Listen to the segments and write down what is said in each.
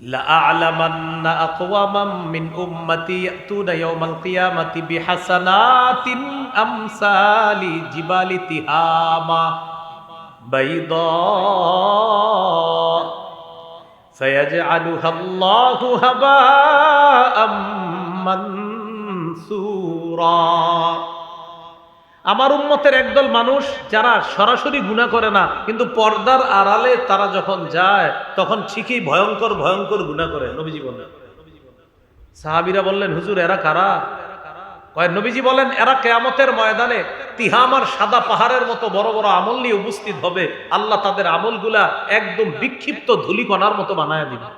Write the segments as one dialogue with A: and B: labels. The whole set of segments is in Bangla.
A: লাআলামান্না আকওয়ামান মিন উম্মতি ইয়াতুনা ইয়াওমাল কিয়ামাতি বিহাসানাতিন আমসালি জিবালি তিহামা বাইদা ফায়াজআলুহা আল্লাহু হাবাআম মানসুরা। আমার উম্মতের একদল মানুষ যারা সরাসরি গুনাহ করে না, কিন্তু পর্দার আড়ালে তারা যখন যায় তখন ঠিকই ভয়ঙ্কর ভয়ঙ্কর গুনাহ করে। নবীজি বললেন, সাহাবীরা বললেন, হুজুর এরা কারা? কয়, নবীজি বলেন, এরা কিয়ামতের ময়দানে তিহামার সাদা পাহাড়ের মতো বড় বড় আমল নিয়ে উপস্থিত হবে। আল্লাহ তাদের আমলগুলা একদম বিক্ষিপ্ত ধূলিকণার মতো বানায় দিবে।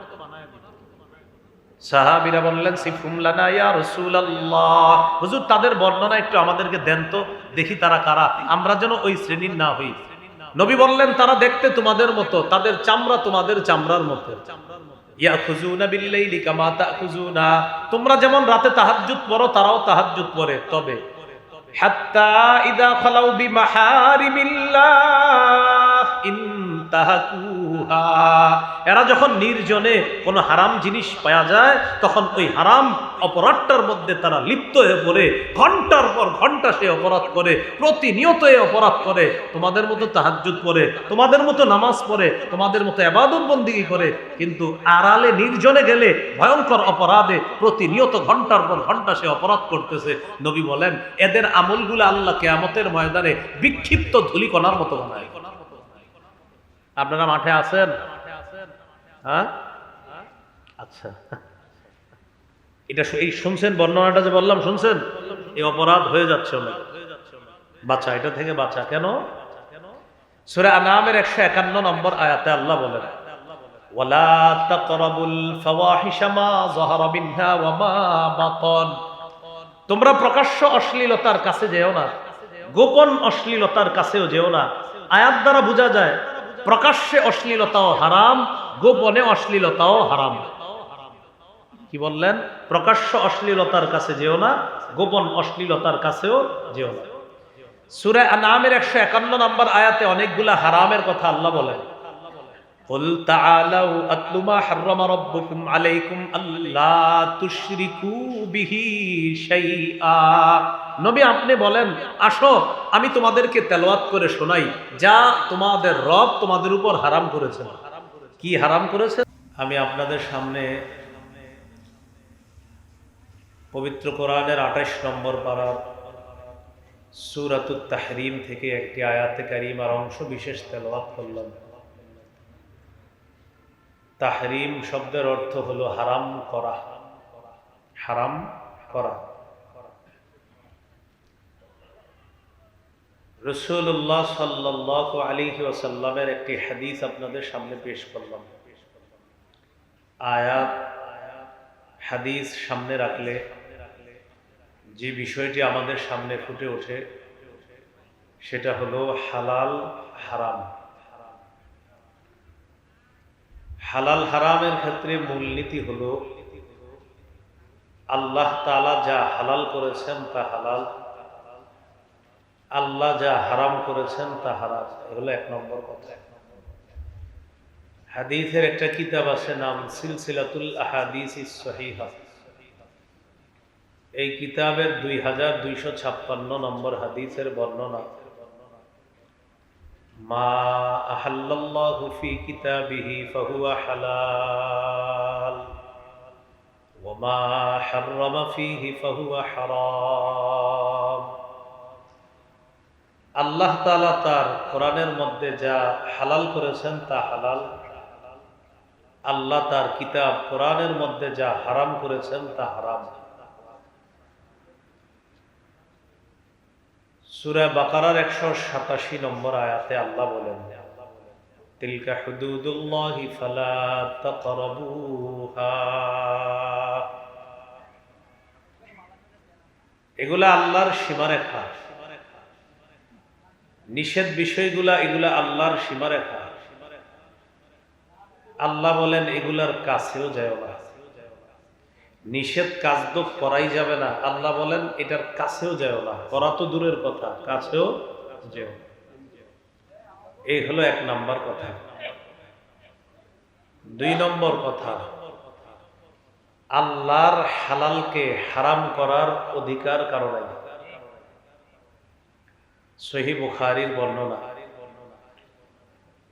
A: সাহাবীরা বললেন, সিফুম লানা ইয়া রাসূলুল্লাহ, হুজুর তাদের বর্ণনা একটু আমাদেরকে দেন তো, দেখি তারা কারা, আমরা যেন ওই শ্রেণীর না হই। নবী বললেন, তারা দেখতে তোমাদের মতো, তাদের চামড়া তোমাদের চামড়ার মতো। ইয়াখুজুনা বিল্লাইলি কামা তাখুজুনা, তোমরা যেমন রাতে তাহাজ্জুদ পড়ো তারাও তাহাজ্জুদ পড়ে, তবে হাত্তা ইদা খালাউ বিমাহারিমিল্লাহ ইনতাহাকুহা, এরা যখন নির্জনে কোনো হারাম জিনিস পাওয়া যায় তখন ওই হারাম অপরাধটার মধ্যে তারা লিপ্ত হয়ে পড়ে, ঘন্টার পর ঘন্টা সে অপরাধ করে, প্রতিনিয়ত এই অপরাধ করে। তোমাদের মতো তাহাজ্জুদ পড়ে, তোমাদের মতো নামাজ পড়ে, তোমাদের মতো ইবাদত বন্দেগী করে, কিন্তু আড়ালে নির্জনে গেলে ভয়ঙ্কর অপরাধে প্রতিনিয়ত ঘন্টার পর ঘন্টা সে অপরাধ করতেছে। নবী বলেন, এদের আমলগুলো আল্লাহ কিয়ামতের ময়দানে বিক্ষিপ্ত ধূলিকণার মতো বানায়। আপনারা মাঠে আছেন? হ্যাঁ, আচ্ছা, এটা এই শুনছেন বর্ণনাটা যে বললাম, শুনছেন? এই অপরাধ হয়ে যাচ্ছে অনেক। বাচ্চা, এটা থেকে বাচ্চা। কেন? সূরা আনামের 151 নম্বর আয়াতে আল্লাহ বলেন, ওয়ালা তাকরাবুল ফাওয়াহিশা মা যাহারা মিনহা ওয়া মা বাতান, তোমরা প্রকাশ্য অশ্লীলতার কাছে যেও না, গোপন অশ্লীলতার কাছেও যেও না। আয়াত দ্বারা বোঝা যায় প্রকাশ্যে অশ্লীলতাও হারাম, গোপনে অশ্লীলতাও হারাম। কি বললেন? প্রকাশ্য অশ্লীলতার কাছে যেও না, গোপন অশ্লীলতার কাছেও যেও না। সূরা আনামের 151 নম্বর আয়াতে অনেকগুলা হারামের কথা আল্লাহ বলেন। কুল তাআলাউ আতলু মা হাররামা রাব্বুকুম আলাইকুম আল্লা তুশরিকু বিহি শাইআ, নবী আপনি বলেন, আসো আমি তোমাদেরকে তেলাওয়াত করে শোনাই যা তোমাদের রব তোমাদের উপর হারাম করেছেন। কি হারাম করেছেন? আমি আপনাদের সামনে পবিত্র কোরআনের 28 নম্বর পারা সূরাতুত তাহরীম থেকে একটি আয়াতে কারিমার অংশ বিশেষ তেলাওয়াত করলাম। তাহরীম শব্দের অর্থ হলো হারাম করা, হারাম করা। রাসূলুল্লাহ সাল্লাল্লাহু আলাইহি ওয়াসাল্লামের একটি হাদিস আপনাদের সামনে পেশ করলাম। আয়াত হাদিস সামনে রাখলে যে বিষয়টি আমাদের সামনে ফুটে ওঠে সেটা হলো হালাল হারাম। হালাল হারামের ক্ষেত্রে মূলনীতি হলো আল্লাহ তাআলা যা হালাল করেছেন তা হালাল, আল্লাহ যা হারাম করেছেন তা হারাম। এগুলো 1 নম্বর কথা। হাদিসের একটা কিতাব আছে, নাম সিলসিলাতুল আহাদিসিস সহিহা। এই কিতাবের 2256 নম্বর হাদিসের বর্ণনা, মা আহাল্লাল্লাহু ফি কিতাবিহি ফাহুয়া হালাল ওয়া মা হাররামা ফিহি ফাহুয়া হারাম। আল্লাহ তাআলা তার কোরআনের মধ্যে যা হালাল করেছেন তা হালাল, আল্লাহ তার কিতাব কোরআনের মধ্যে যা হারাম করেছেন তা হারাম। সূরা বাকারার 187 নম্বর আয়াতে আল্লাহ বলেন, তিলকা হুদুদুল্লাহি ফালা তাকরাবুহা, এগুলা আল্লাহর সীমারেখা, নিষেধ বিষয়গুলা এগুলা আল্লাহর সীমারেখা। আল্লাহ বলেন এগুলার কাছেও যায় না। নিষেধ কাজ তো করাই যাবে না, আল্লাহ বলেন এটার কাছেও যায় না, করা তো দূরের কথা, কাছেও যেও। এই হলো 1 নম্বর কথা। 2 নম্বর কথা, আল্লাহর হালালকে হারাম করার অধিকার কারো নাই। সহিহ বুখারীর বর্ণনা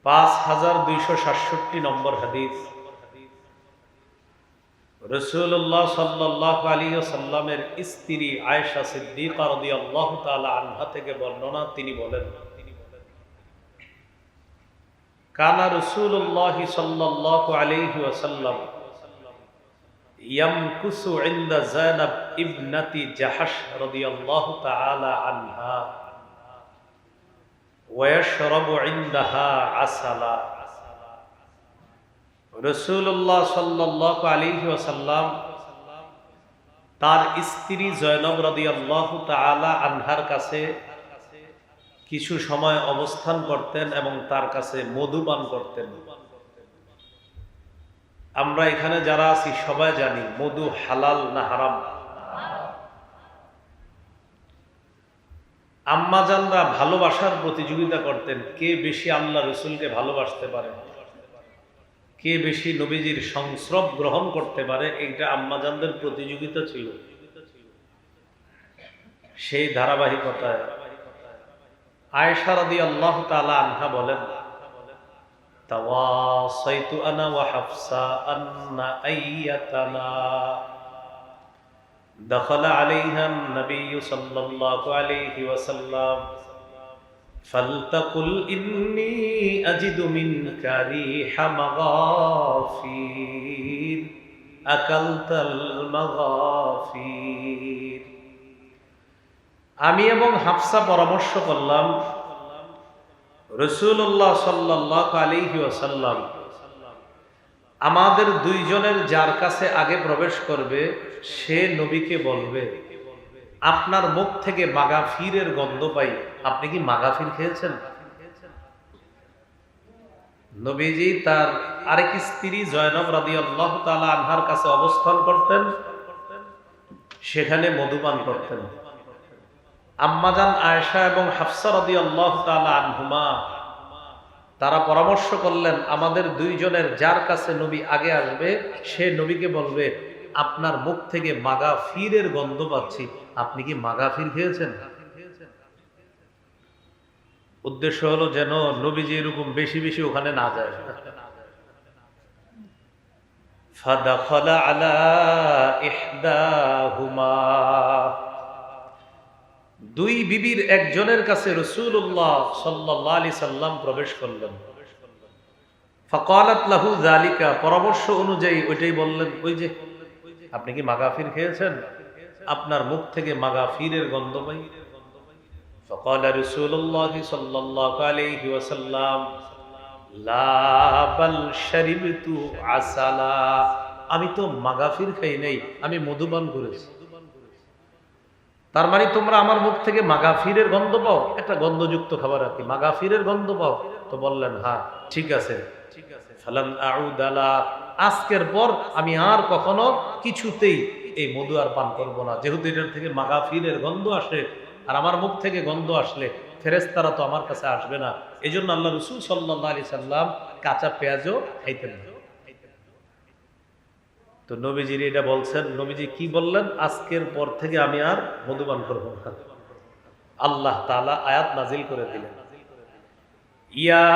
A: 5267 নম্বর হাদিস। রাসূলুল্লাহ সাল্লাল্লাহু আলাইহি ওয়াসাল্লামের স্ত্রী আয়েশা সিদ্দিকা রাদিয়াল্লাহু তাআলা আনহা থেকে বর্ণনা, তিনি বলেন, কানা রাসূলুল্লাহ সাল্লাল্লাহু আলাইহি ওয়াসাল্লাম ইয়ামকুসু ইনদা যায়নাব ইবনাতি জাহাশ রাদিয়াল্লাহু তাআলা আনহা ওয়া ইয়াশরাবু ইনদাহা আসালা। রাসূলুল্লাহ সাল্লাল্লাহু আলাইহি ওয়াসাল্লাম তার স্ত্রী জয়নব রাদিয়াল্লাহু তাআলা আনহার কাছে কিছু সময় অবস্থান করতেন এবং তার কাছে মধু পান করতেন। আমরা এখানে যারা আছি সবাই জানি মধু হালাল না হারাম। আম্মাজানরা ভালোবাসার প্রতিযোগিতা করতেন, কে বেশি আল্লাহ রসুলকে ভালোবাসতে পারে, কে বেশি নবীজির সংস্রব গ্রহণ করতে পারে, এইটা আম্মাজানদের প্রতিযোগিতা ছিল। সেই ধারাবাহিকতায় আয়েশা রাদিয়াল্লাহু তাআলা আনহা বলেন, তাওয়াসাইতু আনা ওয়া হাফসা আন্না আইয়াতানা দাখালা আলাইহা an-নাবিয়্যু সাল্লাল্লাহু আলাইহি ওয়াসাল্লাম ফালতাকুল ইন্নী আজিদু মিনকা রিহা মাগাফির আকালতাল মাগাফির। আমি এবং হাফসা পরামর্শ করলাম, রাসূলুল্লাহ সাল্লাল্লাহু আলাইহি ওয়াসাল্লাম আমাদের দুইজনের যার কাছে আগে প্রবেশ করবে সে নবীকে বলবে, আপনার মুখ থেকে মাগাফিরের গন্ধ পাই, আপনি কি মাগাফির খেয়েছেন? নবীজি তার আরেক স্ত্রী জয়নব রাদিয়াল্লাহু তাআলা আনহার কাছে অবস্থান করতেন, সেখানে মধুপান করতেন। আম্মাজান আয়েশা এবং হাফসা রাদিয়াল্লাহু তাআলা আনহুমা তারা পরামর্শ করলেন, আমাদের দুইজনের যার কাছে নবী আগে আসবে সে নবীকে বলবে, আপনার মুখ থেকে মাগাফিরের গন্ধ পাচ্ছি, আপনি কি মাগাফির খেয়েছেন? উদ্দেশ্য হলো যেন নবীজি এরকম বেশি বেশি ওখানে না যায়। ফাদাখালা আলা ইহদাহুমা, দুই বিবির একজনের কাছে রাসূলুল্লাহ সাল্লাল্লাহু আলাইহি সাল্লাম প্রবেশ করলেন। ফাকালাত লাহু যালিকা, পরামর্শ অনুযায়ী ওইটাই বললেন, ওই যে আপনি কি মাগাফির খেয়েছেন? আপনার মুখ থেকে মাগাফিরের গন্ধ পাই। ফাকালা রাসূলুল্লাহ সাল্লাল্লাহু আলাইহি ওয়াসাল্লাম লা বাল শারিবতু আসালা, আমি তো মাগাফির খাই নাই, আমি মধুপান করেছি। তার মানে তোমরা আমার মুখ থেকে মাগাফিরের গন্ধ পাও, একটা গন্ধযুক্ত খাবার আর কি, মাগাফিরের গন্ধ পাও? তো বললেন হ্যাঁ, ঠিক আছে। ফালান আউদালা, আজকের পর আমি আর কখনো কিছুতেই এই মধু আর পান করবো না, যেহেতু এটার থেকে মাগাফিরের গন্ধ আসে, আর আমার মুখ থেকে গন্ধ আসলে ফেরেশতারা তো আমার কাছে আসবে না। এই জন্য আল্লাহ রাসূল সাল্লাল্লাহু আলাইহি সাল্লাম কাঁচা পেঁয়াজও খাইতেন না। তো নবীজির এটা বলছেন, নবীজি কি বললেন? আজকের পর থেকে আমি আর মধুপান করব না। আল্লাহ তাআলা আয়াত নাজিল করে দিলেন, ইয়া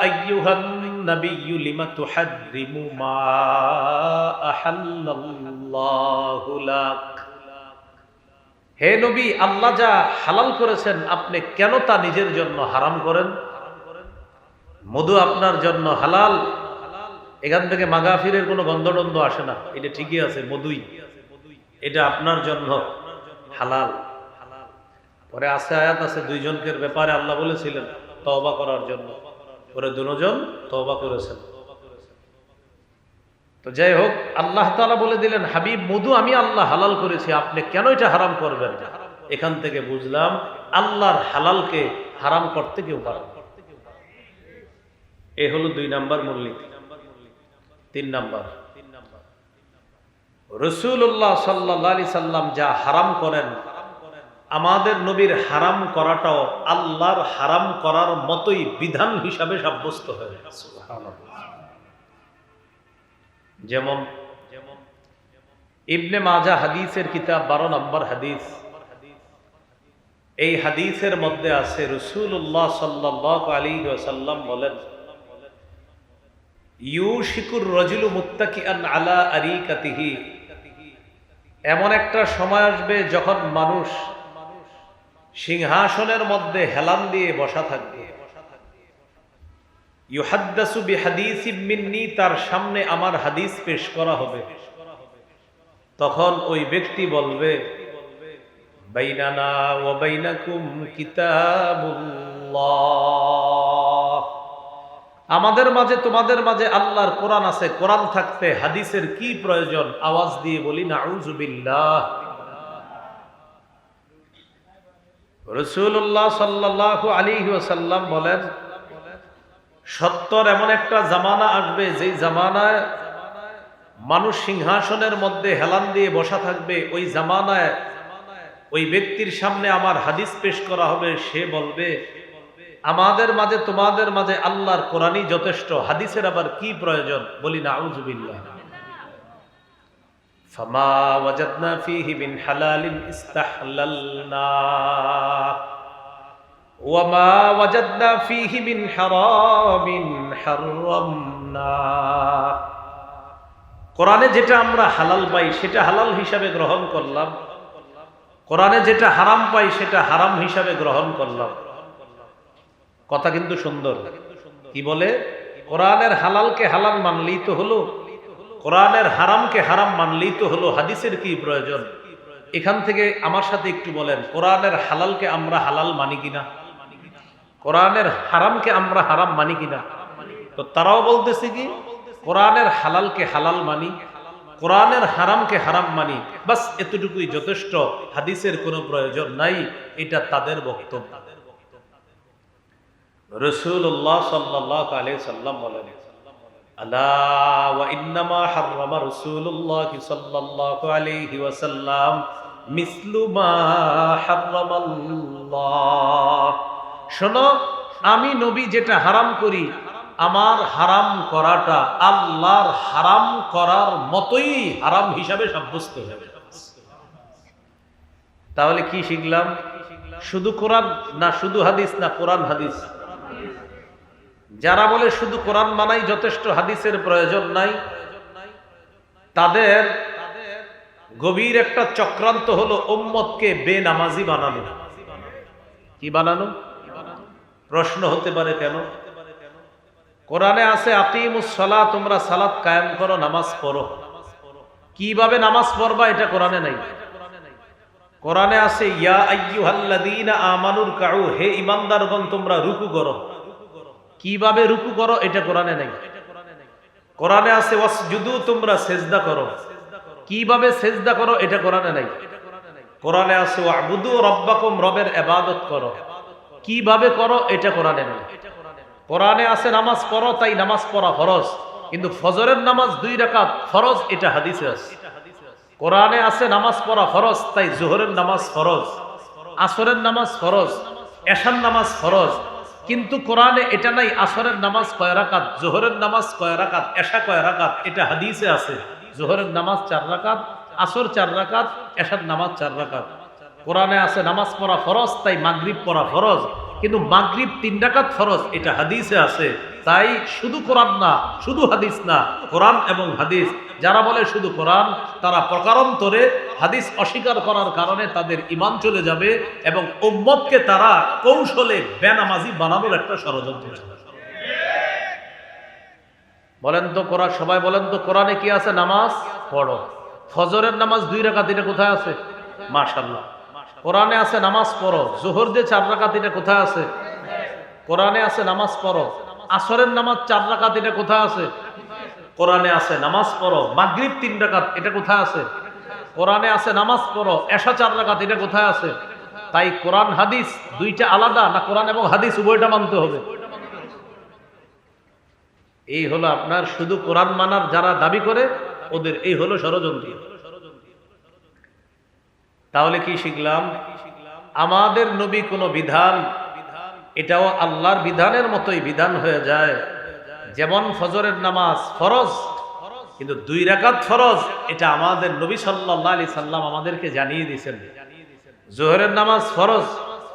A: আইয়ুহান নাবিয়্যু লিমা তুহাররিমু মা আহাল্লাল্লাহু লাক, হে নবী, আল্লাহ যা হালাল করেছেন আপনি কেন তা নিজের জন্য হারাম করেন? মধু আপনার জন্য হালাল, এখান থেকে মাগাফিরের কোনো গন্ধ আসে না, এটা ঠিকই আছে, মধুই, এটা আপনার জন্য হালাল। পরে আছে আয়াত আছে দুইজনকের ব্যাপারে আল্লাহ বলেছিলেন তওবা করার জন্য, পরে দুজন তওবা করেছেন। তো যাই হোক, আল্লাহ তাআলা বলে দিলেন, হাবিব মধু আমি আল্লাহ হালাল করেছি, আপনি কেন এটা হারাম করবেন? এখান থেকে বুঝলাম আল্লাহর হালালকে হারাম করতে কেউ পারে না। এ হলো 2 নাম্বার মূলনীতি। 3 নাম্বার, রাসূলুল্লাহ সাল্লাল্লাহু আলাইহি সাল্লাম যা হারাম করেন, আমাদের নবীর হারাম করাটাও আল্লাহর হারাম করার মতোই বিধান হিসাবে সাব্যস্ত হয়। সুবহানাল্লাহ। যেমন ইবনে মাজা হাদিসের কিতাব 12 নম্বর হাদিস। এই হাদিসের মধ্যে আছে রাসূলুল্লাহ সাল্লাল্লাহু আলাইহি ওয়াসাল্লাম বলেন, ইউশিকুর রাজুলু মুত্তাকিআন আলা আরিকাতিহি, এমন একটা সময় আসবে যখন মানুষ সিংহাসনের মধ্যে হেলান দিয়ে বসা থাকবে। ইউহাদ্দাসু বিহাদিসিম মিন্নি, তার সামনে আমার হাদিস পেশ করা হবে। তখন ওই ব্যক্তি বলবে, বাইনানা ওয়া বাইনাকুম কিতাবুল্লাহ, আমাদের মাঝে তোমাদের মাঝে আল্লাহর কোরআন আছে, কোরআন থাকতে হাদিসের কি প্রয়োজন? আওয়াজ দিয়ে বলি নাউযুবিল্লাহ। রাসূলুল্লাহ সাল্লাল্লাহু আলাইহি ওয়াসাল্লাম বলেন, সত্তর এমন একটা জামানা আসবে যেই জামানায় মানুষ সিংহাসনের মধ্যে হেলান দিয়ে বসা থাকবে। ওই জামানায় ওই ব্যক্তির সামনে আমার হাদিস পেশ করা হবে। সে বলবে, আমাদের মাঝে তোমাদের মাঝে আল্লাহর কোরআনই যথেষ্ট, হাদিসের আবার কি প্রয়োজন? বলি নাউযুবিল্লাহ। ফামা ওয়াজাদনা ফীহি মিন হালালিন ইস্তাহলালনা ওয়া মা ওয়াজাদনা ফীহি মিন হারামিন হারামনা। কোরআনে যেটা আমরা হালাল পাই সেটা হালাল হিসাবে গ্রহণ করলাম, কোরআনে যেটা হারাম পাই সেটা হারাম হিসাবে গ্রহণ করলাম। কথা কিন্তু সুন্দর। কি বলে? কোরআনের হালালকে হালাল মানলেই তো হলো, কোরআনের হারামকে হারাম মানলেই তো হলো, হাদিসের কি প্রয়োজন? এখান থেকে আমার সাথে একটু বলেন, কোরআনের হালালকে আমরা হালাল মানি কিনা? কোরআনের হারামকে আমরা হারাম মানি কিনা? তো তারাও বলতেছে কি, কোরআনের হালালকে হালাল মানি, কোরআনের হারামকে হারাম মানি, বাস এতটুকুই যথেষ্ট, হাদিসের কোনো প্রয়োজন নাই। এটা তাদের বক্তব্য। রাসূলুল্লাহ সাল্লাল্লাহু আলাইহি সাল্লাম বলেন, আলা ওয়া ইন্নামা হাররামা রাসূলুল্লাহ সাল্লাল্লাহু আলাইহি ওয়াসাল্লাম মিসলু মা হাররামাল্লাহ। শোনো, আমি নবী যেটা হারাম করি, আমার হারাম করাটা আল্লাহর হারাম করার মতোই হারাম হিসাবে সাব্যস্ত হবে। তাহলে কি শিখলাম? শুধু কোরআন না শুধু হাদিস, না কোরআন হাদিস। যারা বলে শুধু কোরআন মানাই যথেষ্ট, হাদিসের প্রয়োজন নাই, তাদের গভীর একটা চক্রান্ত হলো উম্মতকে বেনামাজি বানানো। কি বানানো? প্রশ্ন হতে পারে কেন? কোরআনে আছে আকিমুস সালাত, তোমরা সালাত কায়েম করো, নামাজ পড়ো। কিভাবে নামাজ পড়বা এটা কোরআনে নাই। কোরআনে আছে ইয়া আইয়ুহাল্লাযীনা আমানুর কাউ, হে ঈমানদারগণ তোমরা রুকু করো। কিভাবে রুকু করো এটা কোরআনে নাই। কোরআনে আছে ওয়াসজুদু, তোমরা সিজদা করো। কিভাবে সিজদা করো এটা কোরআনে নাই। কোরআনে আছে ওয়াবুদু রাব্বাকুম, রবের ইবাদত করো। কিভাবে করো এটা কোরআনে নাই। কোরআনে আছে নামাজ পড়ো, তাই নামাজ পড়া ফরজ, কিন্তু ফজরের নামাজ 2 রাকাত ফরজ, এটা হাদিসে আছে। কোরআনে আছে নামাজ পড়া ফরজ, তাই যোহরের নামাজ ফরজ, আসরের নামাজ ফরজ, এশার নামাজ ফরজ, কিন্তু কোরআনে এটা নাই। আসরের নামাজ কয় রাকাত, যোহরের নামাজ কয় রাকাত, এশা কয় রাকাত, এটা হাদিসে আছে। যোহরের নামাজ 4 রাকাত, আসর 4 রাকাত, এশার নামাজ 4 রাকাত। কোরআনে আছে নামাজ পড়া ফরজ, তাই মাগরিব পড়া ফরজ, কিন্তু মাগরিব 3 রাকাত ফরজ, এটা হাদিসে আছে। তাই শুধু কোরআন না, শুধু হাদিস না, কোরআন এবং হাদিস। যারা বলে শুধু কোরআন, তারা প্রকারান্তরে হাদিস অস্বীকার করার কারণে তাদের ঈমান চলে যাবে এবং উম্মতকে তারা কৌশলে বেনামাজি বানানোর একটা ষড়যন্ত্র। বলেন তো কোরআন, সবাই বলেন তো কোরআনে কি আছে? নামাজ পড়ো। ফজরের নামাজ 2 রাকাত, এটা কোথায় আছে? মাশাআল্লাহ। কোরআনে আছে নামাজ পড়ো। যোহর যে 4 রাকাত, এটা কোথায় আছে? কোরআনে আছে নামাজ পড়ো। আসরের নামাজ 4 রাকাত, এটা কোথায় আছে? কোরআনে আছে নামাজ পড়ো। মাগরিব 3 রাকাত, এটা কোথায় আছে? কোরআনে আছে নামাজ পড়ো। এশা 4 রাকাত, এটা কোথায় আছে? তাই কোরআন হাদিস দুইটা আলাদা না? কোরআন এবং হাদিস উভয়টা মানতে হবে। এই হলো আপনার শুধু কোরআন মানার যারা দাবি করে, ওদের এই হলো ষড়যন্ত্র। তাহলে কি শিখলাম? আমাদের নবী কোনো বিধান, এটাও আল্লাহর বিধানের মতোই বিধান হয়ে যায়। যেমন ফজরের নামাজ ফরজ, কিন্তু 2 রাকাত ফরজ এটা আমাদের নবী সাল্লাল্লাহু আলাইহি সাল্লাম আমাদেরকে জানিয়ে দিয়েছেন। জোহরের নামাজ ফরজ,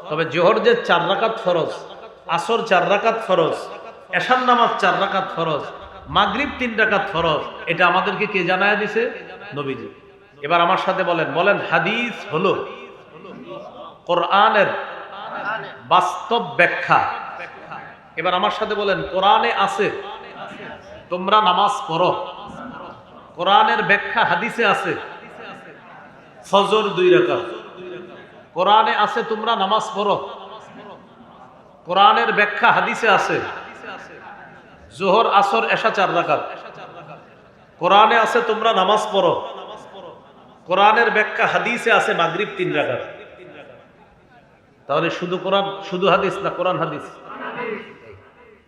A: তবে জোহর যে 4 রাকাত ফরজ, আসর 4 রাকাত ফরজ, এশার নামাজ 4 রাকাত ফরজ, মাগরিব 3 রাকাত ফরজ, এটা আমাদেরকে কে জানায় দিয়েছে? নবীজি। এবার আমার সাথে বলেন হাদিস হলো কোরআনের বাস্তব ব্যাখ্যা। এবার আমার সাথে বলেন কোরআনে আছে তোমরা নামাজ পড়ো, কোরআনের ব্যাখ্যা হাদিসে আছে ফজর 2 রাকাত। কোরআনে আছে তোমরা নামাজ পড়ো, কোরআনের ব্যাখ্যা হাদিসে আছে জোহর আসর এশা 4 রাকাত। কোরআনে আছে তোমরা নামাজ পড়ো, কোরআনের ব্যাখ্যা হাদিসে আছে মাগরিব 3 রাকাত। তাহলে শুধু কোরআন, শুধু হাদিস না কোরআন হাদিস?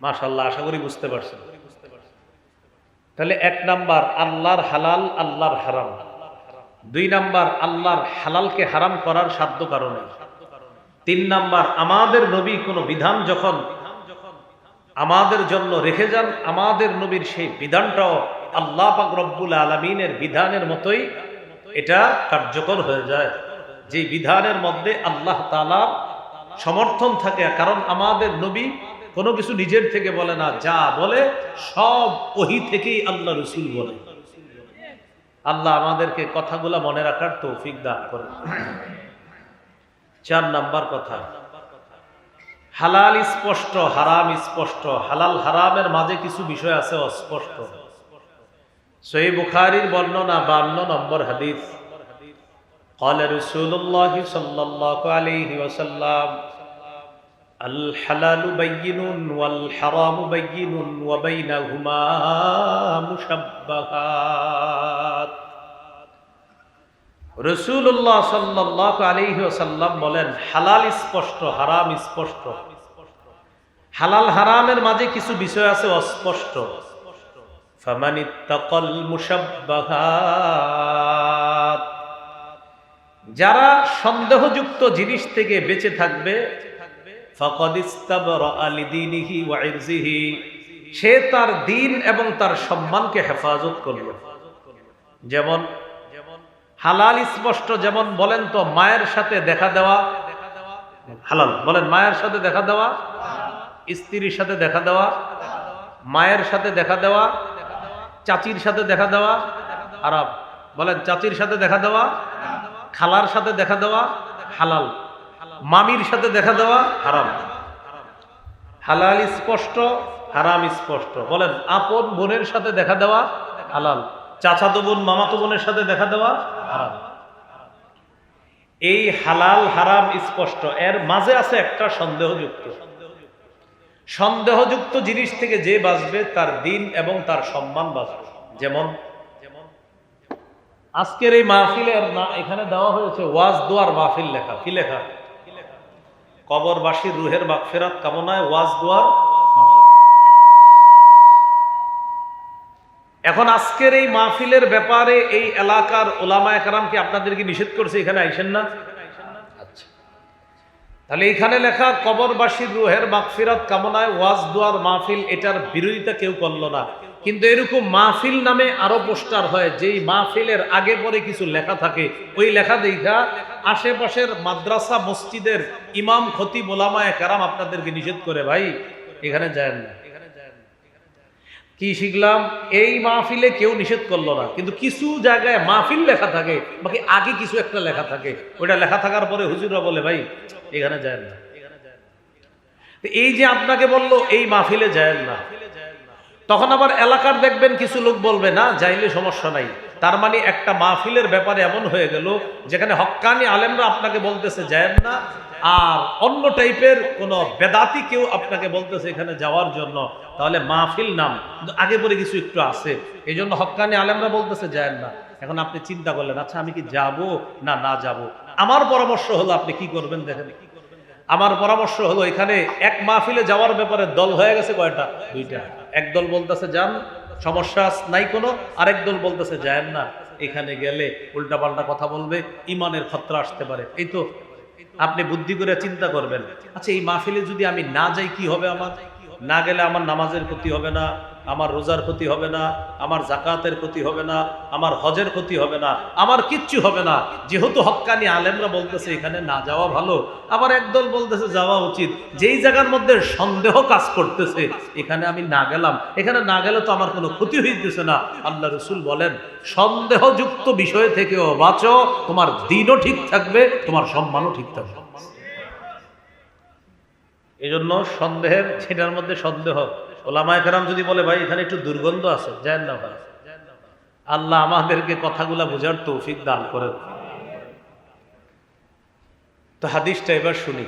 A: মাশাআল্লাহ, আশা করি বুঝতে পারছেন। তাহলে 1 নাম্বার আল্লাহর হালাল আল্লাহর হারাম, 2 নাম্বার আল্লাহর হালালকে হারাম করার সাধ্য কারণে, 3 নাম্বার আমাদের নবী কোনো বিধান যখন আমাদের জন্য রেখে যান, আমাদের নবীর সেই বিধানটাও আল্লাহ পাক রব্বুল আলামিনের বিধানের মতোই এটা কার্যকর হয়ে যায়, যে বিধানের মধ্যে আল্লাহ তাআলা সমর্থন থাকে। কারণ আমাদের নবী কোনো কিছু নিজের থেকে বলে না, যা বলে সব ওহী থেকেই আল্লাহ রাসূল বলে। আল্লাহ আমাদেরকে কথাগুলো মনে রাখার তৌফিক দান করে। 4 নাম্বার কথা, হালাল স্পষ্ট, হারাম স্পষ্ট। হালাল হারামের মাঝে কিছু বিষয় আছে অস্পষ্ট। সহিহ বুখারীর বর্ণনা 52 নম্বর হাদিস, قال رسول الله صلى الله عليه وسلم الحلال بين والحرام بين وبينهما مشبهات। রাসূলুল্লাহ সাল্লাল্লাহু আলাইহি ওয়াসাল্লাম বলেন হালাল স্পষ্ট, হারাম স্পষ্ট। হালাল হারামের মাঝে কিছু বিষয় আছে অস্পষ্ট। ফামানিত্তাকাল মুশাব্বাহাত, যারা সন্দেহযুক্ত জিনিস থেকে বেঁচে থাকবে, ফাকাদ ইস্তাবরা লিদীনিহি ওয়া ইরজিহি, সে তার দ্বীন এবং তার সম্মানকে হেফাজত করবে। যেমন হালাল স্পষ্ট, যেমন বলেন তো মায়ের সাথে দেখা দেওয়া হালাল, বলেন মায়ের সাথে দেখা দেওয়া, স্ত্রীর সাথে দেখা দেওয়া, মায়ের সাথে দেখা দেওয়া, চাচির সাথে দেখা দেওয়া হারাম। বলেন চাচির সাথে দেখা দেওয়া, খালার সাথে দেখা দেওয়া হালাল, মামির সাথে দেখা দেওয়া হারাম। হালাল স্পষ্ট, হারাম স্পষ্ট। বলেন আপন বোনের সাথে দেখা দেওয়া হালাল, চাচাতো বোন মামাতো বোনের সাথে দেখা দেওয়া হারাম। এই হালাল হারাম স্পষ্ট, এর মাঝে আছে একটা সন্দেহযুক্ত। সন্দেহযুক্ত জিনিস থেকে যে বাঁচবে তার দ্বীন এবং তার সম্মান বাঁচবে। যেমন আজকের এই মাহফিলের না এখানে দেওয়া হয়েছে ওয়াজ দোয়ার মাহফিল লেখা। কি লেখা? কবরবাসীর রুহের মাগফিরাত কামনায় ওয়াজ দোয়ার মাহফিল। এখন আজকের এই মাহফিলের ব্যাপারে এই এলাকার ওলামায়ে কেরাম কি আপনাদেরকে নিষেধ করছে এখানে আইসেন না? আচ্ছা, তাহলে এখানে লেখা কবরবাসীর রুহের মাগফিরাত কামনায় ওয়াজ দোয়ার মাহফিল, এটার বিরোধিতা কেউ করলো না। কিন্তু এরকম মাহফিল নামে আরো পোস্টার হয়, যেই মাহফিলের আগে পরে কিছু লেখা থাকে, ওই লেখা দেখা আশেপাশের মাদ্রাসা মসজিদের ইমাম খতিব ওলামায়ে কেরাম আপনাদেরকে নিষেধ করে, ভাই এখানে যায় না। কি শিখলাম? এই মাহফিলে কেউ নিষেধ করলো না, কিন্তু কিছু জায়গায় মাহফিল লেখা থাকে, বাকি আগে কিছু একটা লেখা থাকে, ওইটা লেখা থাকার পরে হুজুররা বলে ভাই এখানে যায় না। এই যে আপনাকে বললো এই মাহফিলে যায় না, তখন আবার এলাকার দেখবেন কিছু লোক বলবে না যাইলে সমস্যা নাই। তার মানে একটা মাহফিলের ব্যাপারে এমন হয়ে গেল যেখানে হক্কানি আলেমরা আপনাকে বলতেছে যায় না, আর অন্য টাইপের কোন বেদাতি কেউ আপনাকে বলতেছে এখানে যাওয়ার জন্য। তাহলে মাহফিল নাম আগে পরে কিছু একটু আছে, এই জন্য হক্কানি আলেমরা বলতেছে যায় না। এখন আপনি চিন্তা করলেন, আচ্ছা আমি কি যাব না না যাব? আমার পরামর্শ হলো আপনি কি করবেন দেখেন। আমার পরামর্শ হলো এখানে এক মাহফিলে যাওয়ার ব্যাপারে দল হয়ে গেছে কয়টা? 2টা। এক দল বলতেছে যান, সমস্যা নাই কোনো, আরেক দল বলতেছে যায় না, এখানে গেলে উল্টাপাল্টা কথা বলবে, ইমানের খতরা আসতে পারে। এই তো আপনি বুদ্ধি করে চিন্তা করবেন, আচ্ছা এই মাহফিলে যদি আমি না যাই কি হবে আমার? না গেলে আমার নামাজের ক্ষতি হবে না, আমার রোজার ক্ষতি হবে না, আমার জাকাতের ক্ষতি হবে না, আমার হজের ক্ষতি হবে না, আমার কিচ্ছু হবে না। যেহেতু হক্কানি আলেমরা বলতেছে এখানে না যাওয়া ভালো, আবার একদল বলতেছে যাওয়া উচিত। যেই জায়গার মধ্যে সন্দেহ কাজ করতেছে এখানে আমি না গেলাম, এখানে না গেলে তো আমার কোনো ক্ষতি হইতেছে না। আল্লাহ রসুল বলেন সন্দেহযুক্ত বিষয় থেকেও বাঁচো, তোমার দিনও ঠিক থাকবে, তোমার সম্মানও ঠিক থাকবে। এই জন্য সন্দেহের, যেটার মধ্যে সন্দেহ, ওলামায়ে কেরাম যদি বলে ভাই এখানে একটু দুর্গন্ধ আছে, যায় না ভাই, আল্লাহ আমাদেরকে কথাগুলা বোঝার তৌফিক দান করেন। তো হাদিসটা এবার শুনি।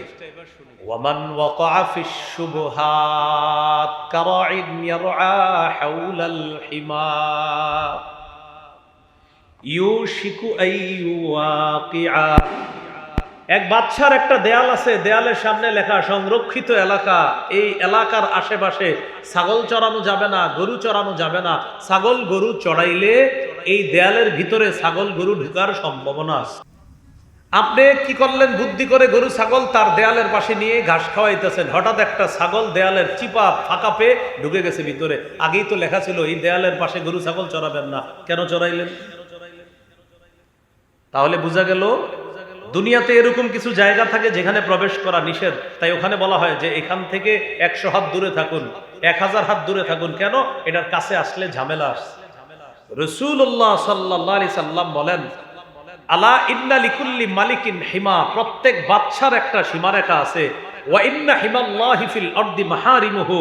A: ওয়ামান ওয়াকাআ ফিশ শুবহাত কারাইন ইয়ারআ হাওলাল হিমা ইউশিকু আইওয়াকিআ। এক বাদশার একটা দেয়াল আছে, দেয়ালের সামনে লেখা সংরক্ষিত এলাকা, এই এলাকার আশেপাশে ছাগল চড়ানো যাবে না, গরু চড়ানো যাবে না। ছাগল গরু চড়াইলে এই দেয়ালের ভিতরে ছাগল গরু ঢুকার সম্ভাবনা আছে। আপনি কি করলেন, বুদ্ধি করে গরু ছাগল তার দেয়ালের পাশে নিয়ে ঘাস খাওয়াইতেছেন, হঠাৎ একটা ছাগল দেয়ালের চিপা ফাঁকা পেয়ে ঢুকে গেছে ভিতরে। আগেই তো লেখা ছিল এই দেয়ালের পাশে গরু ছাগল চড়াবেন না, কেন চড়াইলেন? তাহলে বোঝা গেল দুনিয়াতে এরকম কিছু জায়গা থাকে যেখানে প্রবেশ করা নিষেধ। তাই ওখানে বলা হয় যে এখান থেকে 100 হাত দূরে থাকুন, 1000 হাত দূরে থাকুন। কেন? এটার কাছে আসলে ঝামেলা আসছে। রাসূলুল্লাহ সাল্লাল্লাহু আলাইহি সাল্লাম বলেন আলা ইন্না লিকুল্লি মালিকিন হিমা, প্রত্যেক বাদশার একটা সীমারেখা আছে। ওয়া ইন্না হিমাল্লাহি ফিল আরদি মাহারিমুহু,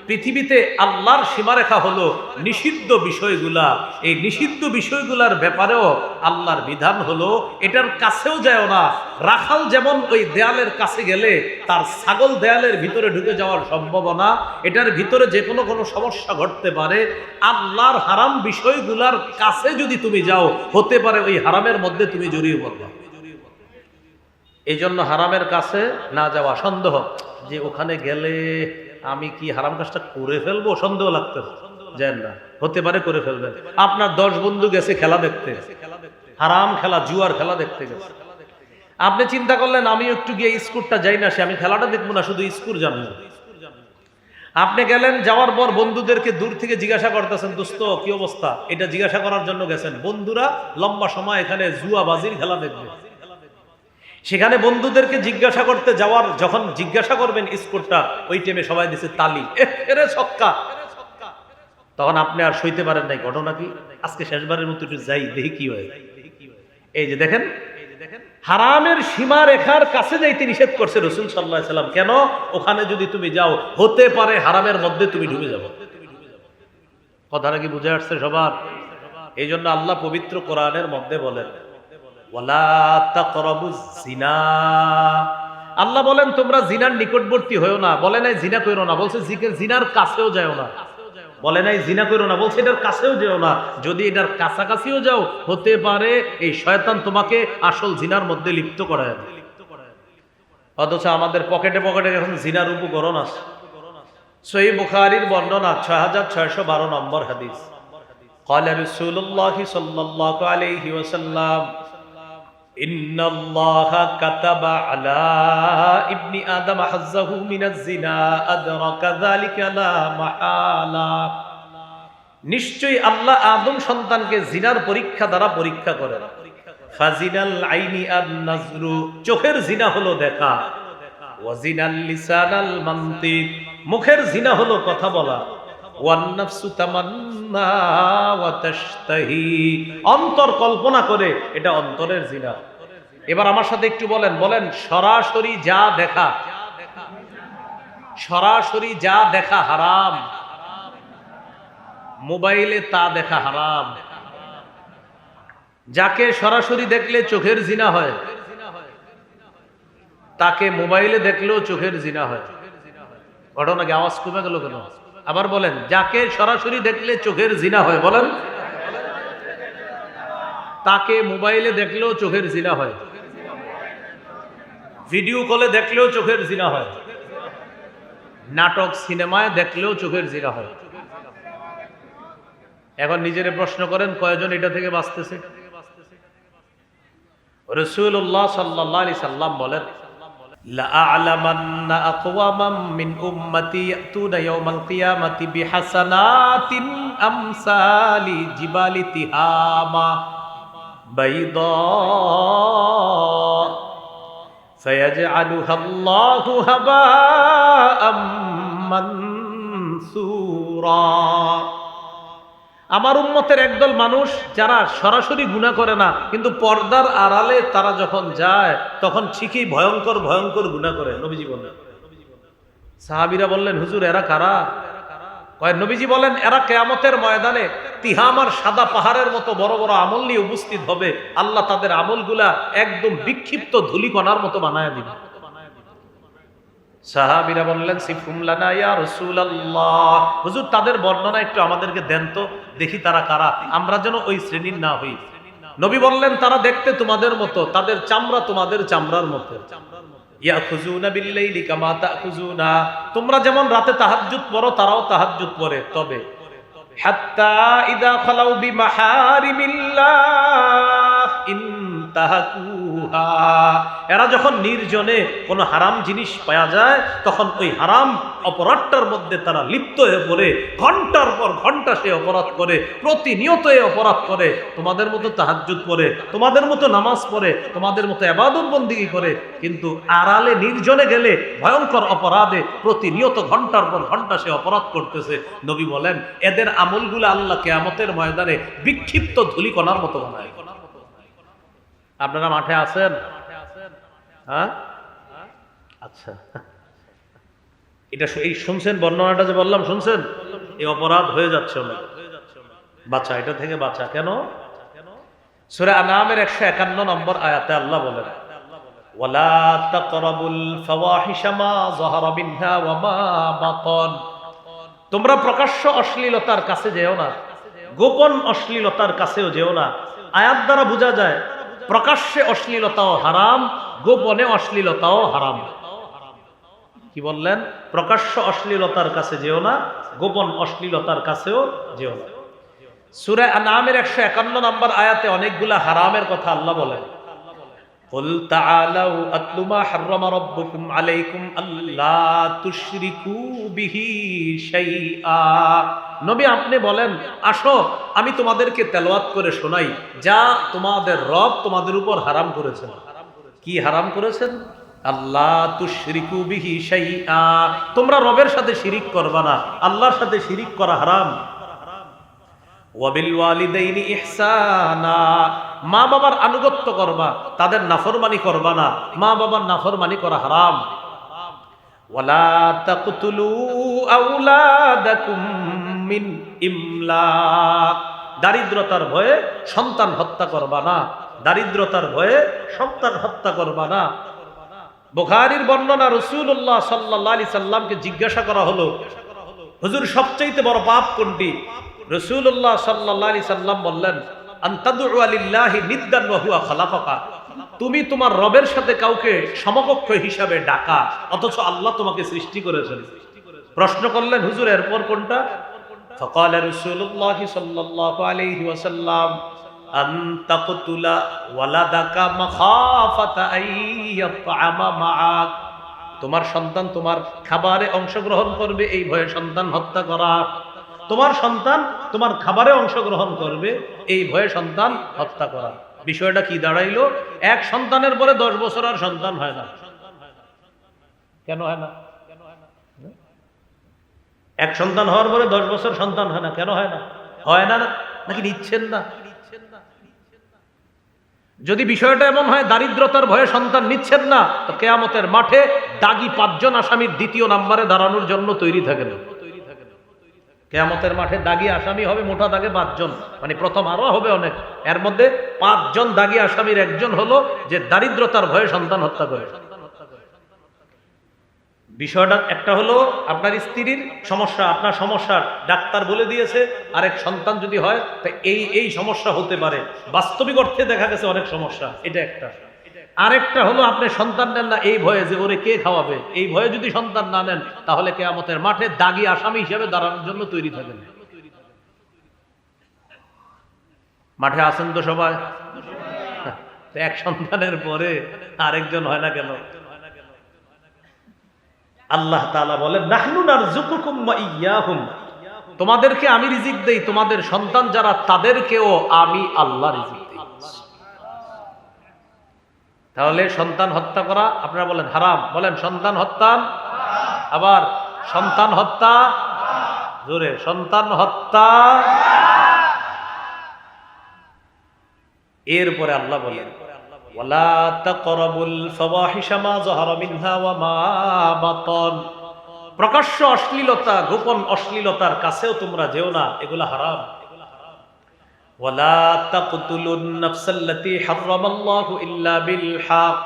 A: পৃথিবীতে আল্লাহর সীমারেখা হলো নিষিদ্ধ বিষয়গুলা। এই নিষিদ্ধ বিষয়গুলার ব্যাপারেও আল্লাহর বিধান হলো এটার কাছেও যায় না। রাখাল যেমন ওই দেয়ালের কাছে গেলে তার ছাগল দেয়ালের ভিতরে ঢুকে যাওয়ার সম্ভাবনা, এটার ভিতরে যে কোনো সমস্যা ঘটতে পারে। আল্লাহর হারাম বিষয়গুলার কাছে যদি তুমি যাও, হতে পারে ওই হারামের মধ্যে তুমি জড়িয়ে পড়বে। এই জন্য হারামের কাছে না যাওয়া। সন্দেহ যে ওখানে গেলে আমি কি হারাম কাজটা করে ফেলবো, সন্দেহ লাগতে যায় না, হতে পারে করে ফেলবেন। আপনার 10 বন্ধু গেছে খেলা দেখতে, হারাম খেলা, জুয়ার খেলা দেখতে গেছে। আপনি চিন্তা করলেন আমি একটু গিয়ে স্কোরটা যাই না, সে আমি খেলাটা দেখবো না, শুধু স্কোর জানবো। আপনি গেলেন, যাওয়ার পর বন্ধুদেরকে দূর থেকে জিজ্ঞাসা করতেছেন দোস্ত কি অবস্থা, এটা জিজ্ঞাসা করার জন্য গেছেন। বন্ধুরা লম্বা সময় এখানে জুয়া বাজির খেলা দেখবে। সেখানে বন্ধুদেরকে জিজ্ঞাসা করতে যাওয়ার, যখন জিজ্ঞাসা করবেন স্কোরটা, ওই টাইমে সবাই দিচ্ছে তালি, এরে ছক্কা। তখন আপনি আর সইতে পারেন নাই, ঘটনা কি আজকে শেষবারের মতো একটু যাই দেখি কি হয়। এই যে দেখেন, হারামের সীমা রেখার কাছে যাইতে নিষেধ করছে রাসূল সাল্লাল্লাহু আলাইহি সাল্লাম। কেন? ওখানে যদি তুমি যাও, হতে পারে হারামের মধ্যে তুমি ঢুকে যাবে। কথাটা কি বুঝে আসছে সবার? এই জন্য আল্লাহ পবিত্র কোরআনের মধ্যে বলেন ওয়ালা তাকরাবুজ জিনা, আল্লাহ বলেন তোমরা জিনার নিকটবর্তী হয়ো না। বলে নাই জিনা করো না, বলছে জিনার কাছেও যাও না। বলে নাই জিনা করো না, বলছে এটার কাছেও যেও না। যদি এটার কাছাকাছিও যাও, হতে পারে এই শয়তান তোমাকে আসল জিনার মধ্যে লিপ্ত করায় দেয়। অথচ আমাদের পকেটে পকেটে এখন জিনার উপকরণ আছে। সহিহ বুখারীর বর্ণনা 6612 নম্বর হাদিস। قال رسول الله صلى الله عليه وسلم إن الله كتب على ابن آدم حظه من الزنا أدرك ذلك لا محالة। নিশ্চয়ই আল্লাহ আদম সন্তানকে জিনার পরীক্ষা দ্বারা পরীক্ষা করেন। ফাজিনাল আইনি আন নাজরু, চোখের জিনা হলো দেখা। ওয়াজিনাল লিসানাল মানতিক, মুখের জিনা হলো কথা বলা। ওয়ান নাফসু তামান্না ওয়া তাশতাহি, অন্তর কল্পনা করে, এটা অন্তরের জিনা। এবার আমার সাথে একটু বলেন, সরাসরি যা দেখা, সরাসরি যা দেখা হারাম। মোবাইলে তা দেখা হারাম। যাকে সরাসরি দেখলে চোখের জিনা হয়, তাকে মোবাইলে দেখলেও চোখের জিনা হয়। ঘটনা কি আওয়াজ কমে গেল কেন? আবার বলেন, যাকে সরাসরি দেখলে চোখের জিনা হয়, বলেন, তাকে মোবাইলে দেখলেও চোখের জিনা হয়, ভিডিও কলে দেখলেও চোখের জিনা হয়, নাটক সিনেমায় দেখলেও চোখের জিনা হয়। এখন নিজেরে প্রশ্ন করেন, কয়জন এটা থেকে বাঁচতেছে? রাসূলুল্লাহ সাল্লাল্লাহু আলাইহি সাল্লাম বলেন লাআলামান্না আকওয়ামান মিন উম্মতি ইয়াতুনা ইয়াওমাল কিয়ামাতি বিহাসানাতিন আমসালি জিবালি তিহামা বাইদা ফায়াজআলুহা আল্লাহু হাবাআম মানসুরা। আমার উম্মতের একদল মানুষ যারা সরাসরি গুনাহ করে না, কিন্তু পর্দার আড়ালে তারা যখন যায় তখন ঠিকই ভয়ঙ্কর ভয়ঙ্কর গুনাহ করে। নবীজি বলেন, সাহাবীরা বললেন, হুজুর এরা কারা? কয়, নবীজি বলেন, এরা কিয়ামতের ময়দানে তিহামার সাদা পাহাড়ের মতো বড় বড় আমল নিয়ে উপস্থিত হবে। আল্লাহ তাদের আমলগুলা একদম বিক্ষিপ্ত ধূলিকণার মতো বানায় দিবে। সাহাবীরা বললেন, সিফুম লানা ইয়া রাসূলুল্লাহ, হুজুর তাদের বর্ণনা একটু আমাদেরকে দেন তো, দেখি তারা কারা, আমরা যেন ওই শ্রেণীর না হই। নবী বললেন, তারা দেখতে তোমাদের মতো, তাদের চামড়া তোমাদের চামড়ার মতো। ইয়াখুজুনা বিল্লাইলি কামা তাখুজুনা, তোমরা যেমন রাতে তাহাজ্জুদ পড়ো তারাও তাহাজ্জুদ পড়ে, তবে হাত্তা ইযা খালাউ বিমাহারিমিল্লাহ ইনতাহাকুহা, এরা যখন নির্জনে কোনো হারাম জিনিস পাওয়া যায় তখন ওই হারাম অপরাধটার মধ্যে তারা লিপ্ত হয়ে পড়ে, ঘন্টার পর ঘন্টা সে অপরাধ করে, প্রতিনিয়ত এই অপরাধ করে। তোমাদের মতো তাহাজ্জুদ পড়ে, তোমাদের মতো নামাজ পড়ে, তোমাদের মতো ইবাদত বন্দেগী করে, কিন্তু আড়ালে নির্জনে গেলে ভয়ঙ্কর অপরাধে প্রতিনিয়ত ঘন্টার পর ঘন্টা সে অপরাধ করতেছে। নবী বলেন, এদের আমলগুলো আল্লাহ কিয়ামতের ময়দানে বিক্ষিপ্ত ধূলিকণার মতো বানায়। আপনারা মাঠে আছেন? হ্যাঁ, আচ্ছা, এটা এই শুনছেন বর্ণনাটা যে বললাম, শুনছেন? এই অপরাধ হয়ে যাচ্ছে অনেক। বাচ্চা, এটা থেকে বাচ্চা। কেন? সূরা আনআমের 151 নম্বর আয়াতে আল্লাহ বলেন, ওয়ালা তাকরাবুল ফাওয়াহিশা মা যাহারা মিনহা ওয়া মা বাতান, তোমরা প্রকাশ্য অশ্লীলতার কাছে যেও না, গোপন অশ্লীলতার কাছেও যেও না। আয়াত দ্বারা বোঝা যায় প্রকাশ্যে অশ্লীলতাও হারাম, গোপনে অশ্লীলতাও হারাম। কি বললেন? প্রকাশ্য অশ্লীলতার কাছে যেও না, গোপন অশ্লীলতার কাছেও যেও না। সূরা আনআমের 151 নম্বর আয়াতে অনেকগুলা হারামের কথা আল্লাহ বলেন। কুল তাআলাউ আতলু মা হাররামা রাব্বুকুম আলাইকুম আল্লা তুশরিকু বিহি শাইআ, নবী আপনি বলেন, আসো আমি তোমাদেরকে তেলাওয়াত করে শোনাই যা তোমাদের রব তোমাদের উপর হারাম করেছেন। কি হারাম করেছেন? আল্লাহ তুশরিকু বিহি শাইআ, তোমরা রবের সাথে শিরিক করবা না, আল্লাহর সাথে শিরিক করা হারাম। ওয়াবিল ওয়ালিদাইনি ইহসানা, মা বাবার আনুগত্য করবা, তাদের নাফরমানি করবা না, মা বাবার নাফরমানি করা হারাম। ওয়ালা তাকতুলু আওলাদাকুম মিন ইমলাক, দারিদ্রতার ভয়ে সন্তান হত্যা করবা না, দারিদ্রতার ভয়ে সন্তান হত্যা করবা না। বুখারীর বর্ণনা, রাসূলুল্লাহ সাল্লাল্লাহু আলাইহি সাল্লামকে জিজ্ঞাসা করা হলো, হুজুর সবচেয়ে বড় পাপ কোনটি? রাসূলুল্লাহ সাল্লাল্লাহু আলাইহি সাল্লাম বললেন, আনতাদউ লিল্লাহি নিদ্দান ওয়া হুয়া খালাকাকা, তুমি তোমার রবের সাথে কাউকে সমকক্ষ হিসাবে ডাকা অথচ আল্লাহ তোমাকে সৃষ্টি করেছেন। প্রশ্ন করলেন, হুজুর এরপর কোনটা? ফাকালা রাসূলুল্লাহ সাল্লাল্লাহু আলাইহি ওয়াসাল্লাম, আন তাকতুলা ওয়ালাদাকা মাখাফাতা আইয়াতআমা মাআক, তোমার সন্তান তোমার খাবারে অংশগ্রহণ করবে এই ভয়ে সন্তান হত্যা করা। তোমার সন্তান তোমার খাবারে অংশগ্রহণ করবে এই ভয়ে সন্তান হত্যা করা। বিষয়টা কি দাঁড়াইলো? এক সন্তানের পরে 10 বছর আর সন্তান হয় না। কেন হয় না? এক সন্তান হওয়ার পরে 10 বছর সন্তান হয় না, কেন হয় না? হয় না নাকি নিচ্ছেন না? যদি বিষয়টা এমন হয় দারিদ্রতার ভয়ে সন্তান নিচ্ছেন না, তো কিয়ামতের মাঠে দাগী 5 জন আসামির দ্বিতীয় নম্বরে দাঁড়ানোর জন্য তৈরি থাকেন। কিয়ামতের মাঠে দাগী আসামি হবে মোটা দাগে 5 জন, মানে প্রথম আরো হবে অনেক, এর মধ্যে 5 জন দাগী আসামির একজন হলো যে দারিদ্রতার ভয়ে সন্তান হত্যা করে। বিষয়টা একটা হলো আপনার স্ত্রীর সমস্যা, আপনার সমস্যা ডাক্তার বলে দিয়েছে, আরেক সন্তান যদি হয় তা এই সমস্যা হতে পারে, বাস্তবিক অর্থে দেখা গেছে অনেক সমস্যা, এটা একটা। আরেকটা হলো আপনি সন্তান নেন না এই ভয়ে যে ওরে কে খাওয়াবে, এই ভয়ে যদি সন্তান না নেন তাহলে কিয়ামতের মাঠে দাগী আসামি হিসেবে দাঁড়ানোর জন্য তৈরি থাকেন। মাঠে আছেন তো সবাই? এক সন্তানের পরে আরেকজন হয় না কেন? আল্লাহ তাআলা বলেন নাহনু নারযুকুকুম ওয়া ইয়্যাহুম, তোমাদেরকে আমি রিজিক দেই, তোমাদের সন্তান যারা তাদেরকেও আমি আল্লাহ রিজিক দেই। তাহলে সন্তান হত্যা করা আপনারা বলেন হারাম, বলেন সন্তান হত্যা, আবার সন্তান হত্যা, জোরে সন্তান হত্যা। এরপরে আল্লাহ বলেন ওয়ালা তাকরাবুল ফাওয়াহিশা মা যাহারা মিনহা ওয়া মা বাতান, প্রকাশ্য অশ্লীলতা গোপন অশ্লীলতার কাছেও তোমরা যেও না, এগুলা হারাম। ওয়ালা তাকতুলুন নাফসাল্লাতী হারামাল্লাহু ইল্লা বিল হক,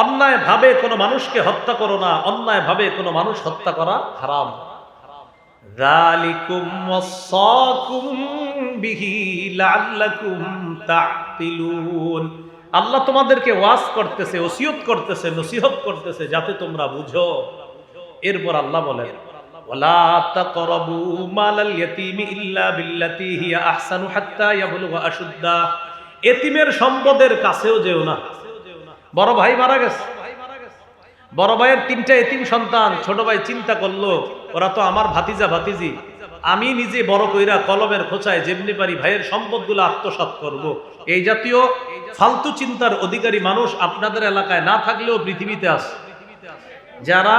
A: অন্যায় ভাবে কোনো মানুষকে হত্যা করো না, অন্যায় ভাবে কোনো মানুষ হত্যা করা হারাম। যালিকুম ওয়াসাকুম বিহি লাআল্লাকুম তা'কিলুন, আল্লাহ তোমাদেরকে ওয়াজ করতেছে, ওসিয়ত করতেছে, নসিহত করতেছে যাতে তোমরা বুঝো। এরপর আল্লাহ বলেন ওয়ালা তাকরাবু মালাল ইয়াতীমি ইল্লা বিল্লাতী হিয়া আহসানু হাত্তা ইয়াবলুগা আশুদ্দা, এতিমের সম্পদের কাছেও যেও না। বড় ভাই মারা গেছে, বড় ভাইয়ের 3টা এতিম সন্তান, ছোট ভাই চিন্তা করলো ওরা তো আমার ভাতিজা ভাতিজি, আমি নিজে বড় কইরা কলমের খোঁচায় যেমনি পারি ভাইয়ের সম্পদগুলো আত্মসাৎ করব। এই জাতীয় ফালতু চিন্তার অধিকারী মানুষ আপনাদের এলাকায় না থাকলেও পৃথিবীতে আছে, যারা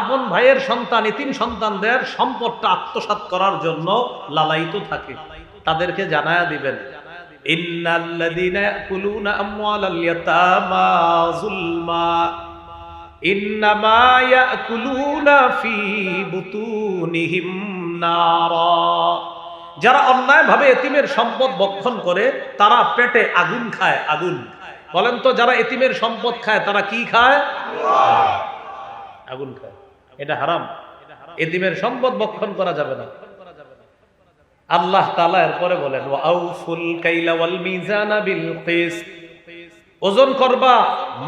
A: আপন ভাইয়ের সন্তান এতিম সন্তানদের সম্পদটা আত্মসাৎ করার জন্য লালায়িত থাকে, তাদেরকে জানায়া দিবেন ইন্নাল্লাযীনা ইয়াকুলুনা আমওয়ালাল ইয়াতামা যুলমা ইন্নামা ইয়াকুলুনা ফি বুতুনিহিম নারা, যারা অন্যায়ভাবে এতিমের সম্পদ ভক্ষণ করে তারা পেটে আগুন খায়। আগুন, বলেন তো যারা এতিমের সম্পদ খায় তারা কি খায়? আগুন খায়। এটা হারাম, এতিমের সম্পদ ভক্ষণ করা যাবে না। আল্লাহ তাআলা এরপরে বলেন ওয়াউফুল কাইলা ওয়াল মিজানা বিল কিসত, ওজন করবা,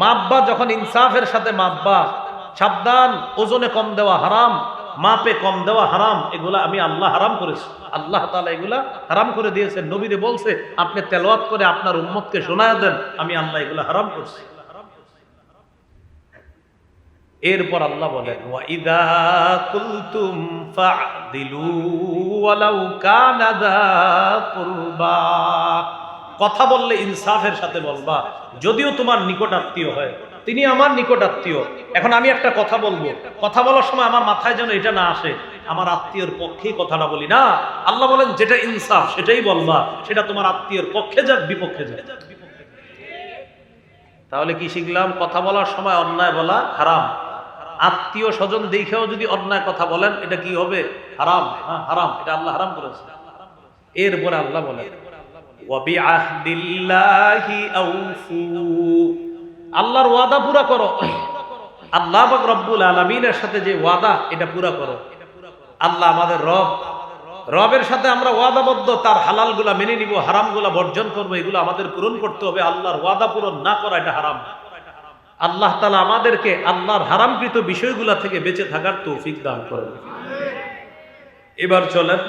A: মাপবা, যখন ইনসাফের সাথে মাপবা। সাবধান, ওজনে কম দেওয়া হারাম, মাপে কম দেওয়া হারাম, এগুলা আমি আল্লাহ হারাম করেছি। আল্লাহ তাআলা এগুলা হারাম করে দিয়েছেন, নবীরে বলছে আপনি তেলাওয়াত করে আপনার উম্মতকে শোনায়া দেন, আমি আল্লাহ এগুলা হারাম করছি। এরপর আল্লাহ বলেন ওয়া ইযা কুলতুম ফা'দিলু ওয়ালাউ কানা যা কুরবা, কথা বললে ইনসাফের সাথে বলবা, যদিও তোমার নিকট আত্মীয় হয়। তিনি আমার নিকট আত্মীয়, এখন আমি একটা কথা বলবো, কথা বলার সময় আমার মাথায় যেন এটা না আসে আমার আত্মীয়ের পক্ষেই কথাটা বলি না। আল্লাহ বলেন যেটা ইনসাফ সেটাই বলবা, সেটা তোমার আত্মীয়ের পক্ষে যাক বিপক্ষে যাক। তাহলে কি শিখলাম? কথা বলার সময় অন্যায় বলা হারাম, আত্মীয় স্বজন দেখেও যদি অন্যায় কথা বলেন এটা কি হবে? হারাম। হ্যাঁ হারাম, এটা আল্লাহ হারাম করেছে। এরপরে আল্লাহ বলেন ওয়াবিআহদিল্লাহি আউফু, আল্লাহর ওয়াদা পুরা করো। আল্লাহ পাক রব্বুল আলামিনের সাথে যে ওয়াদা এটা পুরা করো। আল্লাহ আমাদের রব, রবের সাথে আমরা ওয়াদাবদ্ধ, তার হালালগুলা মেনে নিব, হারামগুলা বর্জন করবো, এগুলো আমাদের পূরণ করতে হবে। আল্লাহর ওয়াদা পূরণ না করা এটা হারাম। আল্লাহ তাআলা আমাদেরকে আল্লাহর হারামকৃত বিষয়গুলা থেকে বেঁচে থাকার তৌফিক দান করেন। এবার চলেন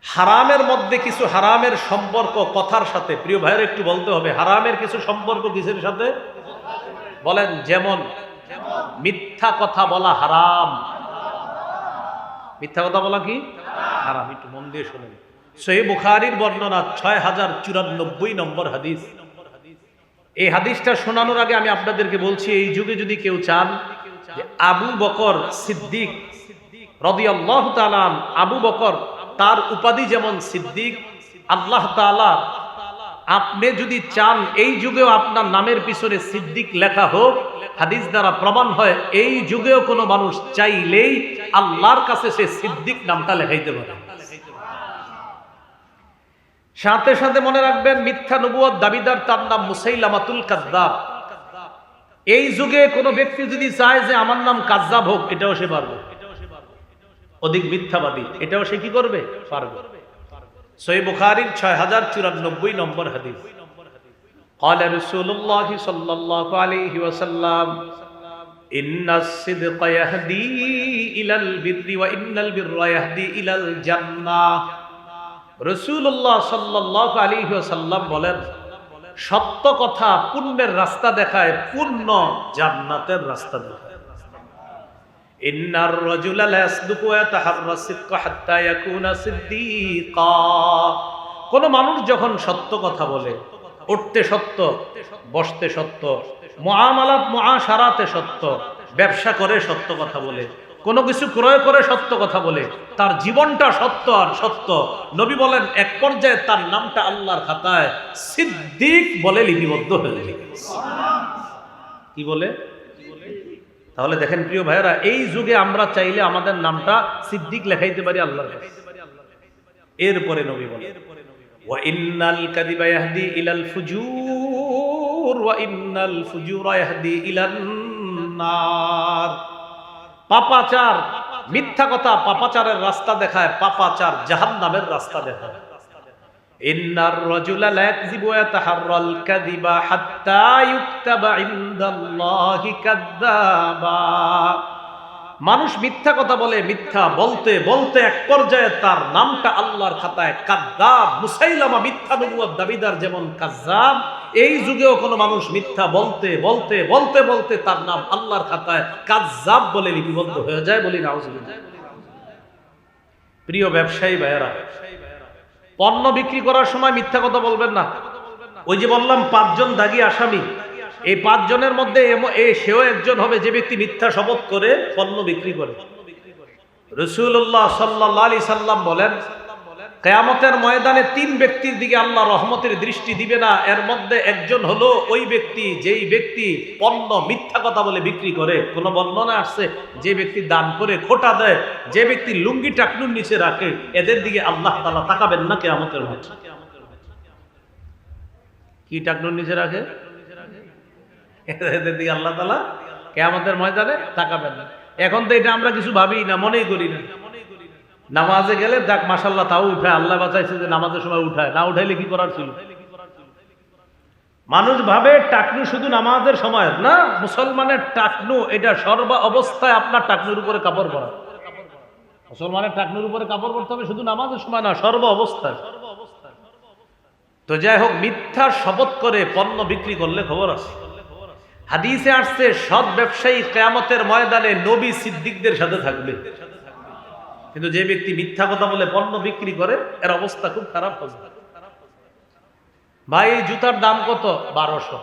A: হারামের মধ্যে কিছু হারামের সম্পর্ক কথার সাথে, প্রিয় ভাইয়ের একটু বলতে হবে হারামের কিছু সম্পর্ক কিসের সাথে বলেন? যেমন মিথ্যা কথা বলা হারাম। মিথ্যা কথা বলা কি হারাম? একটু মন দিয়ে শুনেন। সহিহ বুখারীর বর্ণনা 6094 নম্বর হাদিস। এই হাদিসটা শোনানোর আগে আমি আপনাদেরকে বলছি, এই যুগে যদি কেউ চান যে আবু বকর সিদ্দিক রাদিয়াল্লাহু তাআলা, আবু বকর তার উপাধি যেমন সিদ্দিক, আল্লাহ তাআলা আপনি যদি চান এই যুগেও আপনার নামের পিছনে সিদ্দিক লেখা হোক, হাদিস দ্বারা প্রমাণ হয় এই যুগেও কোনো মানুষ চাইলেই আল্লাহর কাছে সে সিদ্দিক নামটা লেখাইতে পারে। সাথে সাথে মনে রাখবেন মিথ্যা নবুয়ত দাবিদার তার নাম মুসাইলামাতুল কাযযাব। এই যুগে কোনো ব্যক্তি যদি চায় যে আমার নাম কাযযাব হোক, এটাও সে পারবে। অধিক মিথ্যাবাদী, এটাও সে কি করবে? পারবে। সহিহ বুখারীর 6094 নম্বর হাদিস। قال رسول الله صلى الله عليه وسلم إن الصدق يهدي إلى البر وإن البر يهدي إلى الجنة। রাসূলুল্লাহ সাল্লাল্লাহু আলাইহি ওয়াসাল্লাম বলেন, সত্য কথা পুণ্যের রাস্তা দেখায়, পুণ্য জান্নাতের রাস্তা দেখায়। ইন্নার রাজুলা লা ইয়াসদুকু ওয়া ইয়াতাহাররা সিদকা হাত্তা ইয়াকুনা সিদ্দীকা। কোন মানুষ যখন সত্য কথা বলে, উঠতে সত্য, বসতে সত্য, মুআমালাত মুআশারাতে সত্য, ব্যবসা করে সত্য কথা বলে, কোনো কিছু ক্রয় করে সত্য কথা বলে, তার জীবনটা সত্য আর সত্য, নবী বলেন এক পর্যায়ে তার নামটা আল্লাহর খাতায় সিদ্দিক বলে লিপিবদ্ধ হয়ে যায়। কি বলে? তাহলে দেখেন প্রিয় ভাইয়েরা, এই যুগে আমরা চাইলে আমাদের নামটা সিদ্দিক লেখাইতে পারি আল্লাহর কাছে। এরপরে নবী বলেন ওয়া ইন্নাল কাযিবা ইয়াহদি ইলাল ফুজুর ওয়া ইন্নাল ফুজুরা ইয়াহদি ইলান নার। পাপাচার, মিথ্যা কথা পাপাচারের রাস্তা দেখায়, পাপাচার জাহান্নামের রাস্তা দেখায়। ইন্নার রাজুলা লা ইয়াকযিবু ওয়া ইয়াতাহাররাল কাযিবা হাত্তা ইউকতাবা ইনদাল্লাহি কাযযাবা। মানুষ মিথ্যা কথা বলে, মিথ্যা বলতে বলতে এক পর্যায়ে তার নামটা আল্লাহর খাতায় কাযযাব, মুসাইলামা মিথ্যা নবুয়ত দাবিদার যেমন কাযযাব, এই যুগেও কোনো মানুষ মিথ্যা বলতে বলতে বলতে বলতে তার নাম আল্লাহর খাতায় কাযযাব বলে লিপিবদ্ধ হয়ে যায়। বলি নাউযুবিল্লাহ। প্রিয় ব্যবসায়ী ভাইয়েরা, পণ্য বিক্রি করার সময় মিথ্যা কথা বলবেন না। ওই যে বললাম ৫ জন দাগী আসামি, এই ৫ জনের মধ্যে সেও একজন হবে যে ব্যক্তি মিথ্যা শপথ করে পণ্য বিক্রি করে। রাসূলুল্লাহ সাল্লাল্লাহু আলাইহি সাল্লাম বলেন, কিয়ামতের ময়দানে ৩ ব্যক্তির দিকে আল্লাহ রহমতের দৃষ্টি দিবে না। এর মধ্যে একজন হলো ওই ব্যক্তি যেই ব্যক্তি পণ্য মিথ্যা কথা বলে বিক্রি করে। কোন বর্ণনা আসছে যে ব্যক্তি দান করে, খোটা দেয়, যে ব্যক্তি লুঙ্গি টাকনুর নিচে রাখে, এদের দিকে আল্লাহ তাআলা তাকাবেন না কিয়ামতের ময়দানে। কি টাকনুর নিচে রাখে? এদের দিকে আল্লাহ তাআলা কিয়ামতের ময়দানে তাকাবেন না। এখন তো এটা আমরা কিছু ভাবি না, মনেই করি না। নামাজে গেলে যাক মাশাআল্লাহ তাও উঠায়, আল্লাহ বাঁচাইছে যে নামাজের সময় উঠায়, না উঠাইলে কি করার ছিল? মানুষ ভাবে টাকনু শুধু নামাজের সময় না, মুসলমানের টাকনু এটা সর্ব অবস্থায় আপনার টাকনুর উপরে কাপড় পরা। মুসলমানের টাকনুর উপরে কাপড় পরতে হবে শুধু নামাজের সময় না, সর্ব অবস্থায়। তো যাই হোক, মিথ্যা শপথ করে পণ্য বিক্রি করলে খবর আছে। হাদিসে আসছে সৎ ব্যবসায়ী কিয়ামতের ময়দানে নবী সিদ্দিকদের সাথে থাকবে। কিন্তু যে ব্যক্তি মিথ্যা কথা বলে পণ্য বিক্রি করে, এর অবস্থা খুব খারাপ হবে। ভাই এই জুতার দাম কত? 1200।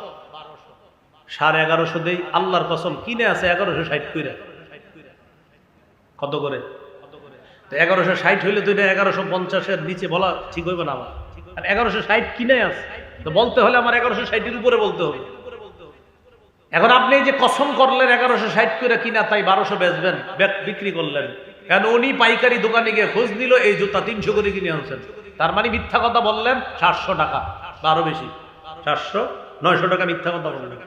A: 1150 দেই, আল্লাহর কসম কিনে আছে 1160 কইরা। কত করে? তো 1160 হইলে তো এটা 1150 এর নিচে বলা ঠিক হইবে না আমার। আর 1160 কিনে আছে, তো বলতে হলে আমার 1160 এর উপরে বলতে হবে। এখন আপনি এই যে কসম করলেন 1160 করে কিনা, তাই 1200 বেচবেন, বিক্রি করলেন। কারণ উনি পাইকারি দোকানে গিয়ে খোঁজ নিল এই জুতা 300 করে কিনে আনছেন, তার মানে মিথ্যা কথা বললেন 700 টাকা বা আরো বেশি, 700-900 টাকা মিথ্যা কথা বললেন।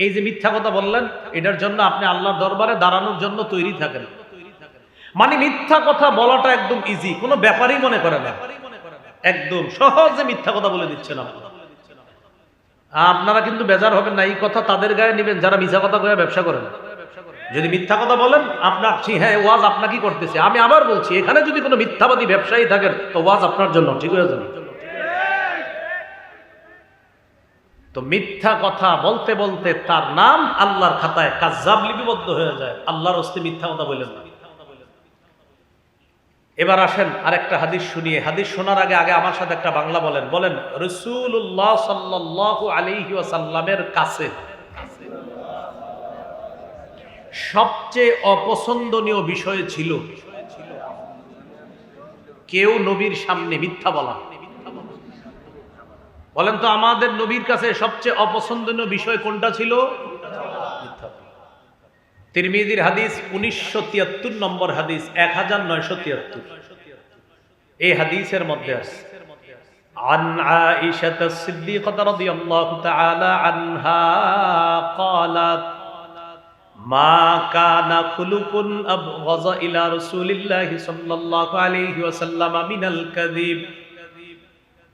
A: এই যে মিথ্যা কথা বললেন, এটার জন্য আপনি আল্লাহর দরবারে দাঁড়ানোর জন্য তৈরি থাকেন। মানে মিথ্যা কথা বলাটা একদম ইজি, কোনো ব্যাপারই মনে করে না, একদম সহজে মিথ্যা কথা বলে দিচ্ছেন আপনি। আপনারা কিন্তু বেজার হবেন না, এই কথা তাদের গায়ে নেবেন যারা মিথ্যা কথা কয়ে ব্যবসা করেন। যদি মিথ্যা কথা বলেন আপনার, হ্যাঁ ওয়াজ আপনাকে করতেছে, আমি আবার বলছি, এখানে যদি কোনো মিথ্যাবাদী ব্যবসায়ী থাকেন তো ওয়াজ আপনার জন্য ঠিক হয়ে যাবে। তো মিথ্যা কথা বলতে বলতে তার নাম আল্লাহর খাতায় কাযযাব লিপিবদ্ধ হয়ে যায়। আল্লাহর হস্তে মিথ্যা কথা বলেন না। এবার আসেন আরেকটা হাদিস শুনিয়ে। হাদিস শোনার আগে আমার সাথে একটা বাংলা বলেন। বলেন, রাসূলুল্লাহ সাল্লাল্লাহু আলাইহি ওয়াসাল্লামের কাছে সবচেয়ে অপছন্দনীয় বিষয় ছিল কেউ নবীর সামনে মিথ্যা বলা। বলেন তো আমাদের নবীর কাছে সবচেয়ে অপছন্দনীয় বিষয় কোনটা ছিল? মিথ্যা। তিরমিজির হাদিস 1973 নম্বর হাদিস, 1973। এই হাদিসের মধ্যে আছে عن عائشة الصديقة رضي الله تعالى عنها قالت ما كان خلق أبغض إلى رسول الله صلى الله عليه وسلم من الكذب।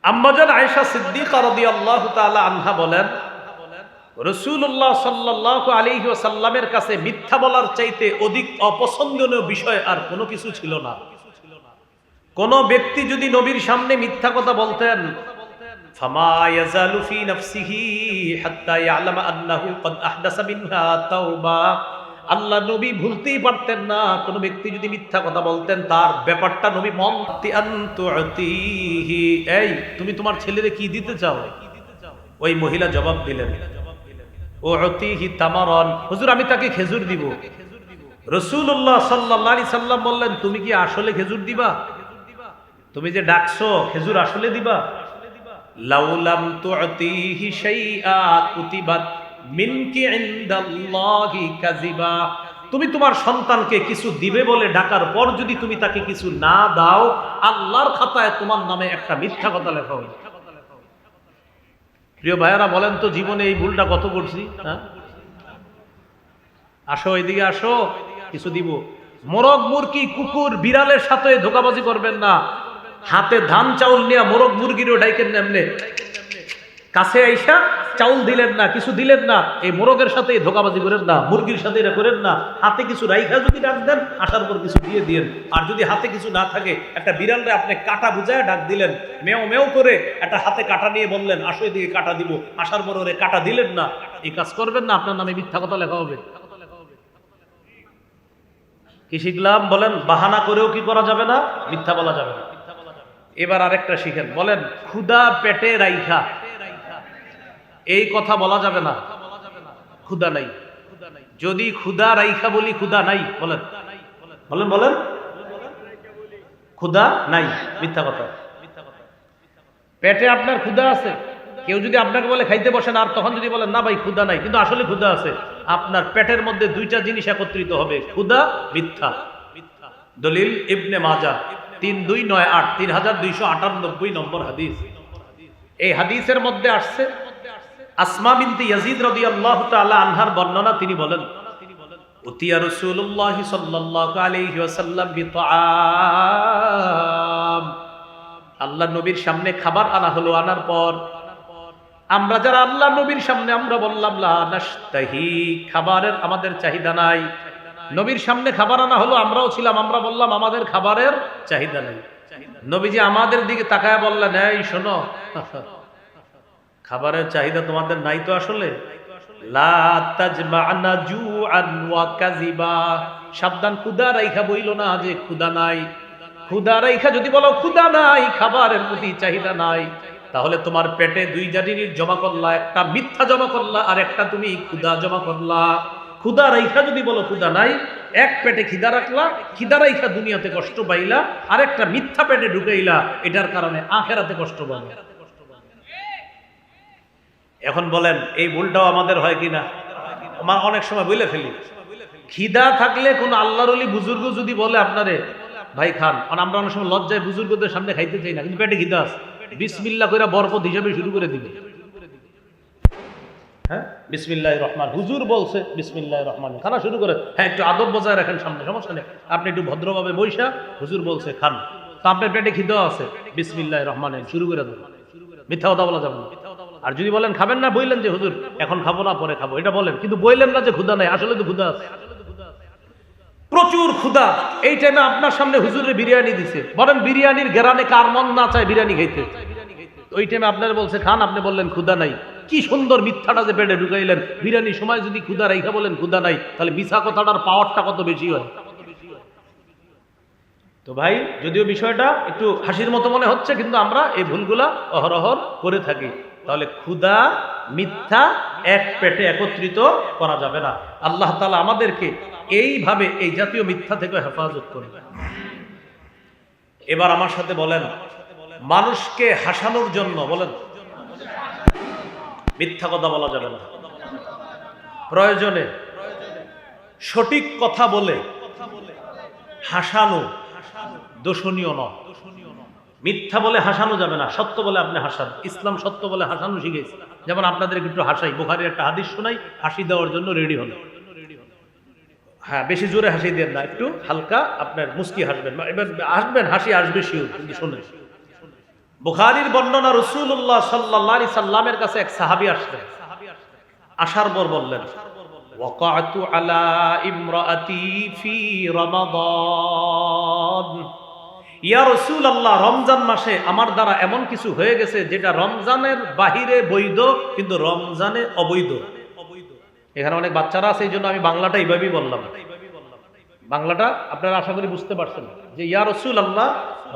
A: আম্মাজান আয়েশা সিদ্দিকা রাদিয়াল্লাহু তাআলা আনহা বলেন, রাসূলুল্লাহ সাল্লাল্লাহু আলাইহি ওয়াসাল্লামের কাছে মিথ্যা বলার চাইতে অধিক অপছন্দনীয় বিষয় আর কোনো কিছু ছিল না। কোন ব্যক্তি যদি নবীর সামনে মিথ্যা কথা বলতেন, ফামা ইয়াজালু ফি নাফসিহি হাত্তা ইয়ালামা আন্নাহু ক্বাদ আহদাসা মিনহা তাওবা, আল্লাহ নবী ভুলতেই পারতেন না, কোনো ব্যক্তি যদি মিথ্যা কথা বলতেন তার ব্যাপারটা নবী এই তুমি তোমার ছেলেরে কি দিতে চাও? ওই মহিলা জবাব দিলেন, ও অতিহি তামারন, হুজুর আমি তাকে খেজুর দিব। রাসূলুল্লাহ সাল্লাল্লাহু আলাইহি সাল্লাম বললেন, তুমি কি আসলে খেজুর দিবা? তুমি যে ডাকছো খেজুর আসলে দিবা? লাউলাম তুতিহি শাইআ কুতিবাত মিনকি ইনদাল্লাহি কাযিবা। তুমি তোমার সন্তানকে কিছু দিবে বলে ডাকার পর যদি তুমি তাকে কিছু না দাও, আল্লাহর খাতায় তোমার নামে একটা মিথ্যা কথা লেখা হবে। প্রিয় ভাইয়েরা বলেন তো, জীবনে এই ভুলটা কত করছি? হ্যাঁ, আসো এদিকে আসো, কিছু দিব। মোরগ মুরগি কুকুর বিড়ালের সাথে ধোকাবাজি করবেন না। হাতে ধান চাউল নিয়ে মোরগ মুরগিরও ডাইকেন এমনে কাছে আইসা চাউল দিলেন না, কিছু দিলেন না, এই মোরগের সাথে ধোকাবাজি করেন না, মুরগির সাথে এটা করেন না। হাতে কিছু রাইখা যদি ডাক দেন, আসার পর কিছু দিয়ে দিয়েন। আর যদি হাতে কিছু না থাকে, একটা বিড়ালরে আপনি কাটা বুঝায় ডাক দিলেন, মেও মেও করে একটা হাতে কাটা নিয়ে বললেন আসো এদিকে কাটা দিব, আসার পর ওরে কাটা দিলেন না, এই কাজ করবেন না, আপনার নামে মিথ্যা কথা লেখা হবে। কি শিখলাম বলেন? বাহানা করেও কি করা যাবে না? মিথ্যা বলা যাবে না। এবার আরেকটা শিখেন, বলেন ক্ষুধা পেটে রাইখা, এই কথা বলা যাবে না। ক্ষুধা নাই, যদি ক্ষুধা রাইখা বলি ক্ষুধা নাই, বলেন বলেন বলেন, ক্ষুধা নাই, মিথ্যা কথা। পেটে আপনার ক্ষুধা আছে, কেউ যদি আপনাকে বলে খাইতে বসেন, আর তখন যদি বলেন না ভাই ক্ষুধা নাই, কিন্তু আসলে ক্ষুধা আছে, আপনার পেটের মধ্যে দুইটা জিনিস একত্রিত হবে, ক্ষুধা মিথ্যা। দলিল ইবনে মাজাহ 3298, 3298 নম্বর হাদিস। এই হাদিসের মধ্যে আসছে আসমা বিনতে ইয়াজিদ রাদিয়াল্লাহু তাআলা আনহার বর্ণনা। তিনি বলেন, উতিয়া রাসূলুল্লাহ সাল্লাল্লাহু আলাইহি ওয়াসাল্লাম বিতাআম, আল্লাহ নবীর সামনে খাবার আনা হলো। আনার পর আমরা যারা আল্লাহ নবীর সামনে, আমরা বললাম লা নাশতাহি, খাবারের আমাদের চাহিদা নাই। নবীর সামনে খাবার আনা হলো, আমরাও ছিলাম, আমরা বললাম আমাদের খাবারের চাহিদা নাই। নবীজি আমাদের দিকে তাকায় বললেন, এই শোনো, খাবারের চাহিদা তোমাদের নাই তো আসলে, লা তাজমা'না জুআন ওয়া কাযিবা, সাবধান, ক্ষুধা রাইখা বইলো না যে ক্ষুধা নাই। ক্ষুধা রাইখা যদি বলো ক্ষুধা নাই, খাবারের প্রতি চাহিদা নাই, তাহলে তোমার পেটে দুই জিনিস জমা করলা, একটা মিথ্যা জমা করলা, আর একটা তুমি ক্ষুধা জমা করলা। ক্ষুধা রাইখা যদি বলো ক্ষুধা নাই, এক পেটে খিদা রাখলা, খিদা রাইখা দুনিয়াতে কষ্ট পাইলা, আর একটা মিথ্যা পেটে ঢুকাইলা, এটার কারণে আখিরাতে কষ্ট পাবে। এখন বলেন এই ভুলটাও আমাদের হয় কিনা? আমার অনেক সময় বলে ফেলি, খিদা থাকলে কোন আল্লাহর ওলি বুজুর্গ যদি বলে আপনারে ভাই খান, কারণ আমরা অনেক সময় লজ্জায় বুজুর্গদের সামনে খাইতে চাই না, কিন্তু পেটে খিদা আছে, বিসমিল্লাহ কইরা বরকত হিসাবে শুরু করে দিবে। হ্যাঁ, বিসমিল্লাহির রহমান, হুজুর বলছে বিসমিল্লাহির রহমান, খানা শুরু করে। হ্যাঁ, একটু আদব বজায় রাখেন সামনে, সমস্যা নেই, আপনি একটু ভদ্রভাবে বইসা, হুজুর বলছে খান, তো আপনার পেটে খিদা আছে, বিসমিল্লাহির রহমান শুরু করে দেন। মিথ্যা কথা বলা যাবে না। আর যদি বলেন খাবেন না, বললেন যে হুজুর এখন খাবো না পরে খাবো, এটা বলেন, কিন্তু বললেন না যে ক্ষুধা নাই, আসলে তো ক্ষুধা আছে, প্রচুর ক্ষুধা। এই টাইমে আপনার সামনে হুজুরে বিরিয়ানি দিছে, বলেন বিরিয়ানির ঘেরানে কার মন না চায় বিরিয়ানি খাইতে? ওই টাইমে আপনার বলছে খান, আপনি বললেন ক্ষুধা নাই। কি সুন্দর মিথ্যাটা যে পেটে ঢুকাইলেন। বিরিয়ানির সময় যদি ক্ষুধা রাইখা বলেন ক্ষুধা নাই, তাহলে মিছা কথাটার পাওয়ারটা কত বেশি হয়। তো ভাই, যদিও বিষয়টা একটু হাসির মতো মনে হচ্ছে, কিন্তু আমরা এই ভুলগুলা অহরহ করে থাকি। তাহলে ক্ষুধা মিথ্যা এক পেটে একত্রিত করা যাবে না। আল্লাহ তাআলা আমাদেরকে এইভাবে এই জাতীয় মিথ্যা থেকে হেফাজত করবে। এবার আমার সাথে বলেন, মানুষকে হাসানোর জন্য বলেন মিথ্যা কথা বলা যাবে না। প্রয়োজনে সঠিক কথা বলে হাসানো দোষণীয় নয়। মিথ্যা বলে হাসানো যাবে না, সত্য বলে আপনি হাসান। ইসলাম সত্য বলে হাসানো শিখেছে। যেমন আপনাদের একটু হাসাই, বুখারীর একটা হাদিস শোনাই, হাসি দেওয়ার জন্য রেডি হন। হ্যাঁ, বেশি জোরে হাসি দেন না, একটু হালকা আপনার মুস্কি হাসবেন, এবার হাসবেন, হাসি আসবে শিওর, কিন্তু শুনেন। বুখারীর বর্ণনা, রাসূলুল্লাহ সাল্লাল্লাহু আলাইহি সাল্লামের কাছে এক সাহাবী আসলেন। আসার পর বললেন, ওয়াকাতু আলা ইমরাআতি ফি রমাদান, ইয়া রাসূলুল্লাহ, রমজান মাসে আমার দ্বারা এমন কিছু হয়ে গেছে যেটা রমজানের বাহিরে বৈধ কিন্তু রমজানে অবৈধ। এখানে অনেক বাচ্চারা আছে, এই জন্য আমি বাংলাটা এইভাবেই বললাম। বাংলাটা আপনারা আশা করি বুঝতে পারছেন যে ইয়া রাসূলুল্লাহ,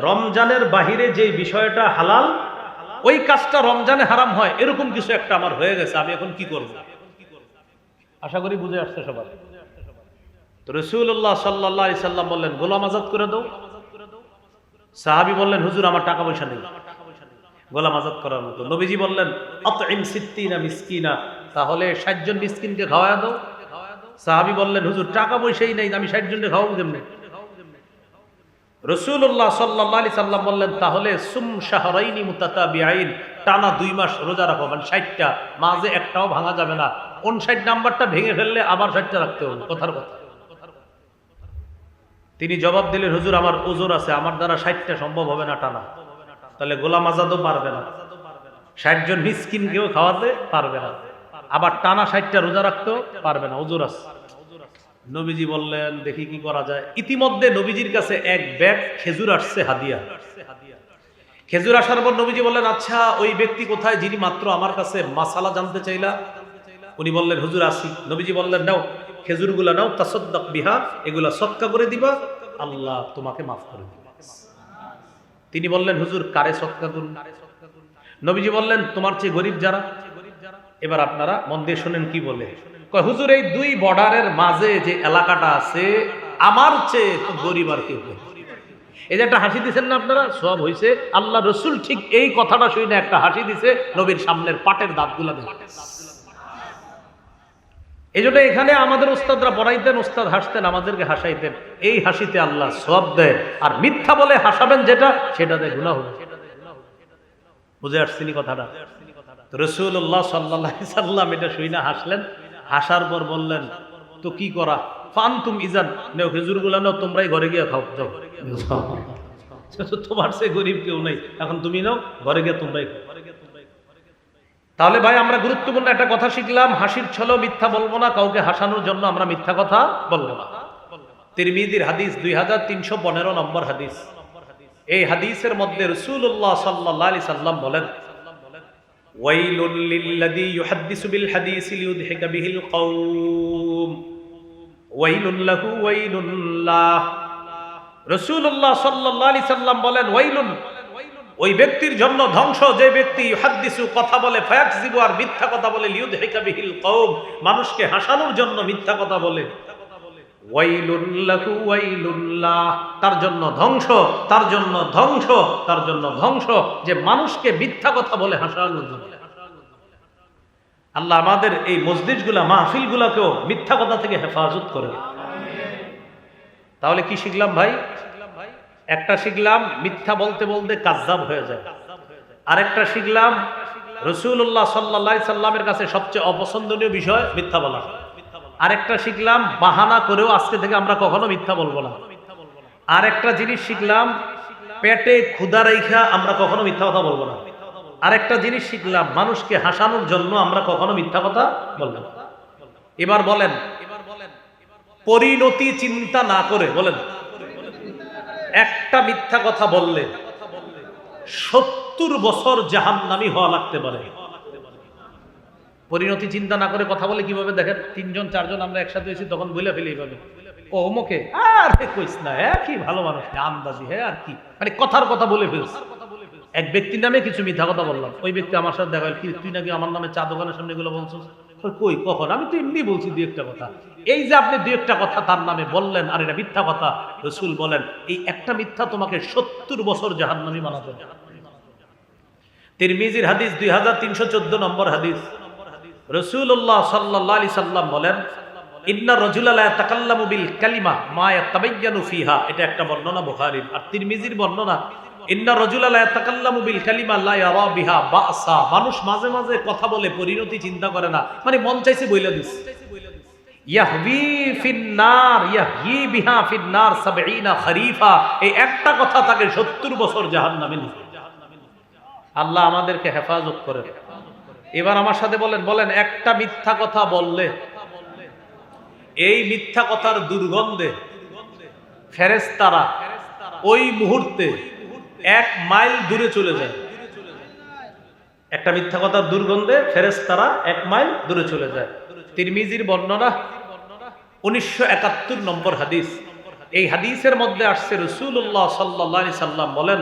A: রমজানের বাহিরে যে বিষয়টা হালাল ওই কাজটা রমজানে হারাম হয়, এরকম কিছু একটা আমার হয়ে গেছে, আমি এখন কি করব? আশা করি বুঝে আসছে সবার। তো রাসূলুল্লাহ সাল্লাল্লাহু আলাইহি সাল্লাম বললেন, গোলাম আজাদ করে দাও। সাহাবী বললেন, হুজুর আমার টাকা পয়সা নেই গোলাম আজাদ করার মতো। নবীজি বললেন, আতইম সিত্তিনা মিসকিনা, তাহলে 60 জন মিসকিনকে খাওয়ায়া দাও। সাহাবী বললেন, হুজুর টাকা পয়সাই নেই, আমি 60 জনকে খাওয়াবো কেমনে? রাসূলুল্লাহ সাল্লাল্লাহু আলাইহি সাল্লাম বললেন, তাহলে সুম শাহরাইনি মুতাতাবিআইন, টানা 2 মাস রোজা রাখো, মানে 60টা, মাঝে একটাও ভাঙা যাবে না। 59 নাম্বারটা ভেঙে ফেললে আবার 60টা রাখতে হবে, কথার কথা। তিনি জবাব দিলেন, হুজুর আমার ওজর আছে, আমার দ্বারা 60টা সম্ভব হবে না টানা। তাহলে গোলাম আজাদও পারবে না, 60 জন মিসকিনকেও খাওয়াতে পারবে না, আবার টানা 60টা রোজা রাখতেও পারবে না, ওজর আছে। নবীজি বললেন, দেখি কি করা যায়। ইতিমধ্যে নবীজির কাছে এক ব্যাগ খেজুর আসছে হাদিয়া। খেজুর আসার পর নবীজি বললেন, আচ্ছা ওই ব্যক্তি কোথায় যিনি মাত্র আমার কাছে মাসালা জানতে চাইলা? উনি বললেন, হুজুর আসি। নবীজি বললেন, নাও খেজুরগুলা নাও, তাসাদ্দাক বিহা, এগুলা সদকা করে দিবা, আল্লাহ তোমাকে মাফ করে দিবে। তিনি বললেন, হুজুর কারে সদকা করুন? নবীজি বললেন, তোমার চেয়ে গরিব যারা। এবার আপনারা মন দিয়ে শুনেন কি বলে। কয়, হুজুর এই 2 বর্ডারের মাঝে যে এলাকাটা আছে, আমার চেয়ে তো গরিব আর কেউ নেই। এই যে একটা হাসি দিচ্ছেন না আপনারা, সব হয়েছে আল্লাহ রসুল ঠিক এই কথাটা শুনে একটা হাসি দিছে, নবীর সামনের পাটের দাঁতগুলা দেখে। এই জন্য এখানে আমাদের ওস্তাদরা পড়াইতেন, ওস্তাদ হাসতেন, আমাদেরকে হাসাইতেন। এই হাসিতে আল্লাহ সওয়াব দেয়, আর মিথ্যা বলে হাসাবেন যেটা, সেটাতে গুনাহ হবে। বুঝে আসছিনি কথাটা? রাসূলুল্লাহ সাল্লাল্লাহু আলাইহি সাল্লাম এটা শুনে হাসলেন। হাসার পর বললেন, তো কি করা? ফানতুম ইজান, নেও খেজুরগুলো নাও, তোমরাই ঘরে গিয়ে খাও, যাও। তোমার সে গরিব কেউ নেই, এখন তুমি নাও, ঘরে গিয়ে তোমরাই খাও। তাহলে ভাই আমরা গুরুত্বপূর্ণ একটা কথা শিখলাম, হাসির ছলেও মিথ্যা বলবো না, কাউকে হাসানোর জন্য আমরা মিথ্যা কথা বলবো না। তিরমিজির হাদিস 2315 নম্বর হাদিস। এই হাদিসের মধ্যে রাসূলুল্লাহ সাল্লাল্লাহু আলাইহি সাল্লাম বলেন, ওয়াইলুল লিল্লাযী ইউহাদ্দিসু বিল হাদিসি লিইউদহিকা বিহিল কওম, ওয়াইলুন লাহু ওয়াইলুন লাহ। রাসূলুল্লাহ সাল্লাল্লাহু আলাইহি সাল্লাম বলেন, ওয়াইলুন, ওই ব্যক্তির জন্য ধ্বংস যে ব্যক্তি ইউহাদ্দিসু কথা বলে, ফায়াকযিবু আর মিথ্যা কথা বলে, লিইউদহিকা বিহিল কওম মানুষকে হাসানোর জন্য মিথ্যা কথা বলে, ওয়াইলুন লাহু ওয়াইলুন লাহ, তার জন্য ধ্বংস, তার জন্য ধ্বংস, তার জন্য ধ্বংস যে মানুষকে মিথ্যা কথা বলে হাসানোর জন্য। আল্লাহ আমাদের এই মসজিদগুলা, মাহফিলগুলাকেও মিথ্যা কথা থেকে হেফাজত করে। তাহলে কি শিখলাম ভাই? একটা শিখলাম মিথ্যা বলতে বলতে কাযযাব হয়ে যায়। আরেকটা শিখলাম রাসূলুল্লাহ সাল্লাল্লাহু আলাইহি সাল্লামের কাছে সবচেয়ে অপছন্দনীয় বিষয় মিথ্যা বলা। আরেকটা শিখলাম বাহানা করেও আজকে থেকে আমরা কখনো মিথ্যা বলবো না। আরেকটা জিনিস শিখলাম, পেটে ক্ষুধা রাইখা আমরা কখনো মিথ্যা কথা বলবো না। আরেকটা জিনিস শিখলাম, মানুষকে হাসানোর জন্য আমরা কখনো মিথ্যা কথা বলবো না। এবার বলেন, পরিণতি চিন্তা না করে বলেন, একটা মিথ্যা কথা বললে 70 বছর জাহান্নামী হওয়া লাগতে পারে। পরিণতি চিন্তা না করে কথা বলে কিভাবে দেখেন, 3 জন 4 জন আমরা একসাথে হয়েছি, তখন বলে ফেলি এইভাবে, ও অমুকে আরে কইস না, হ্যাঁ কি ভালো মানুষ, আন্দাজি, হ্যাঁ আর কি, মানে কথার কথা বলে ফেলছি। এক ব্যক্তির নামে কিছু মিথ্যা কথা বললাম, ওই ব্যক্তি আমার সাথে দেখা, কি তুই নাকি আমার নামে চা দোকানের সামনে এগুলো বলছিস? কই কখন, আমি তো এমনি বলছি 2-1টা কথা। এই যে আপনি 2-1টা কথা তার নামে বললেন, আর এটা মিথ্যা কথা। রাসূল বলেন, এই একটা মিথ্যা তোমাকে 70 বছর জাহান্নামী বানাবে। তিরমিজির হাদিস 2314 নম্বর হাদিস। রাসূলুল্লাহ সাল্লাল্লাহু আলাইহি সাল্লাম বলেন, ইন্না রাজুলা লা ইয়াতাকাল্লামু বিল কালিমা মা ইয়াতাবায়্যানু ফিহা, এটা একটা বর্ণনা বুখারীর। আর তিরমিজির বর্ণনা, ইন্না রাজুলা লা ইয়াতাকাল্লামু বিল কালিমা লা ইয়ারা বিহা বাসা, মানুষ মাঝে মাঝে কথা বলে পরিণতি চিন্তা করে না, মানে মন চাইছে বইলা দিস। ইয়াহবি ফিন্নার, ইয়াহয়ি বিহা ফিন্নার 70 খরিফা, এই একটা কথা তাকে 70 বছর জাহান্নামে নিবে। আল্লাহ আমাদেরকে হেফাজত করে। এবার আমার সাথে বলেন, বলেন একটা মিথ্যা কথা বললে এই মিথ্যা কথার দুর্গন্ধে ফেরেশতারা ওই মুহূর্তে 1 মাইল দূরে চলে যায়। একটা মিথ্যা কথার দুর্গন্ধে ফেরেশতারা 1 মাইল দূরে চলে যায়। তিরমিজির বর্ণনা 1971 নম্বর হাদিস। এই হাদিসের মধ্যে আসছে রাসূলুল্লাহ সাল্লাল্লাহু আলাইহি সাল্লাম বলেন,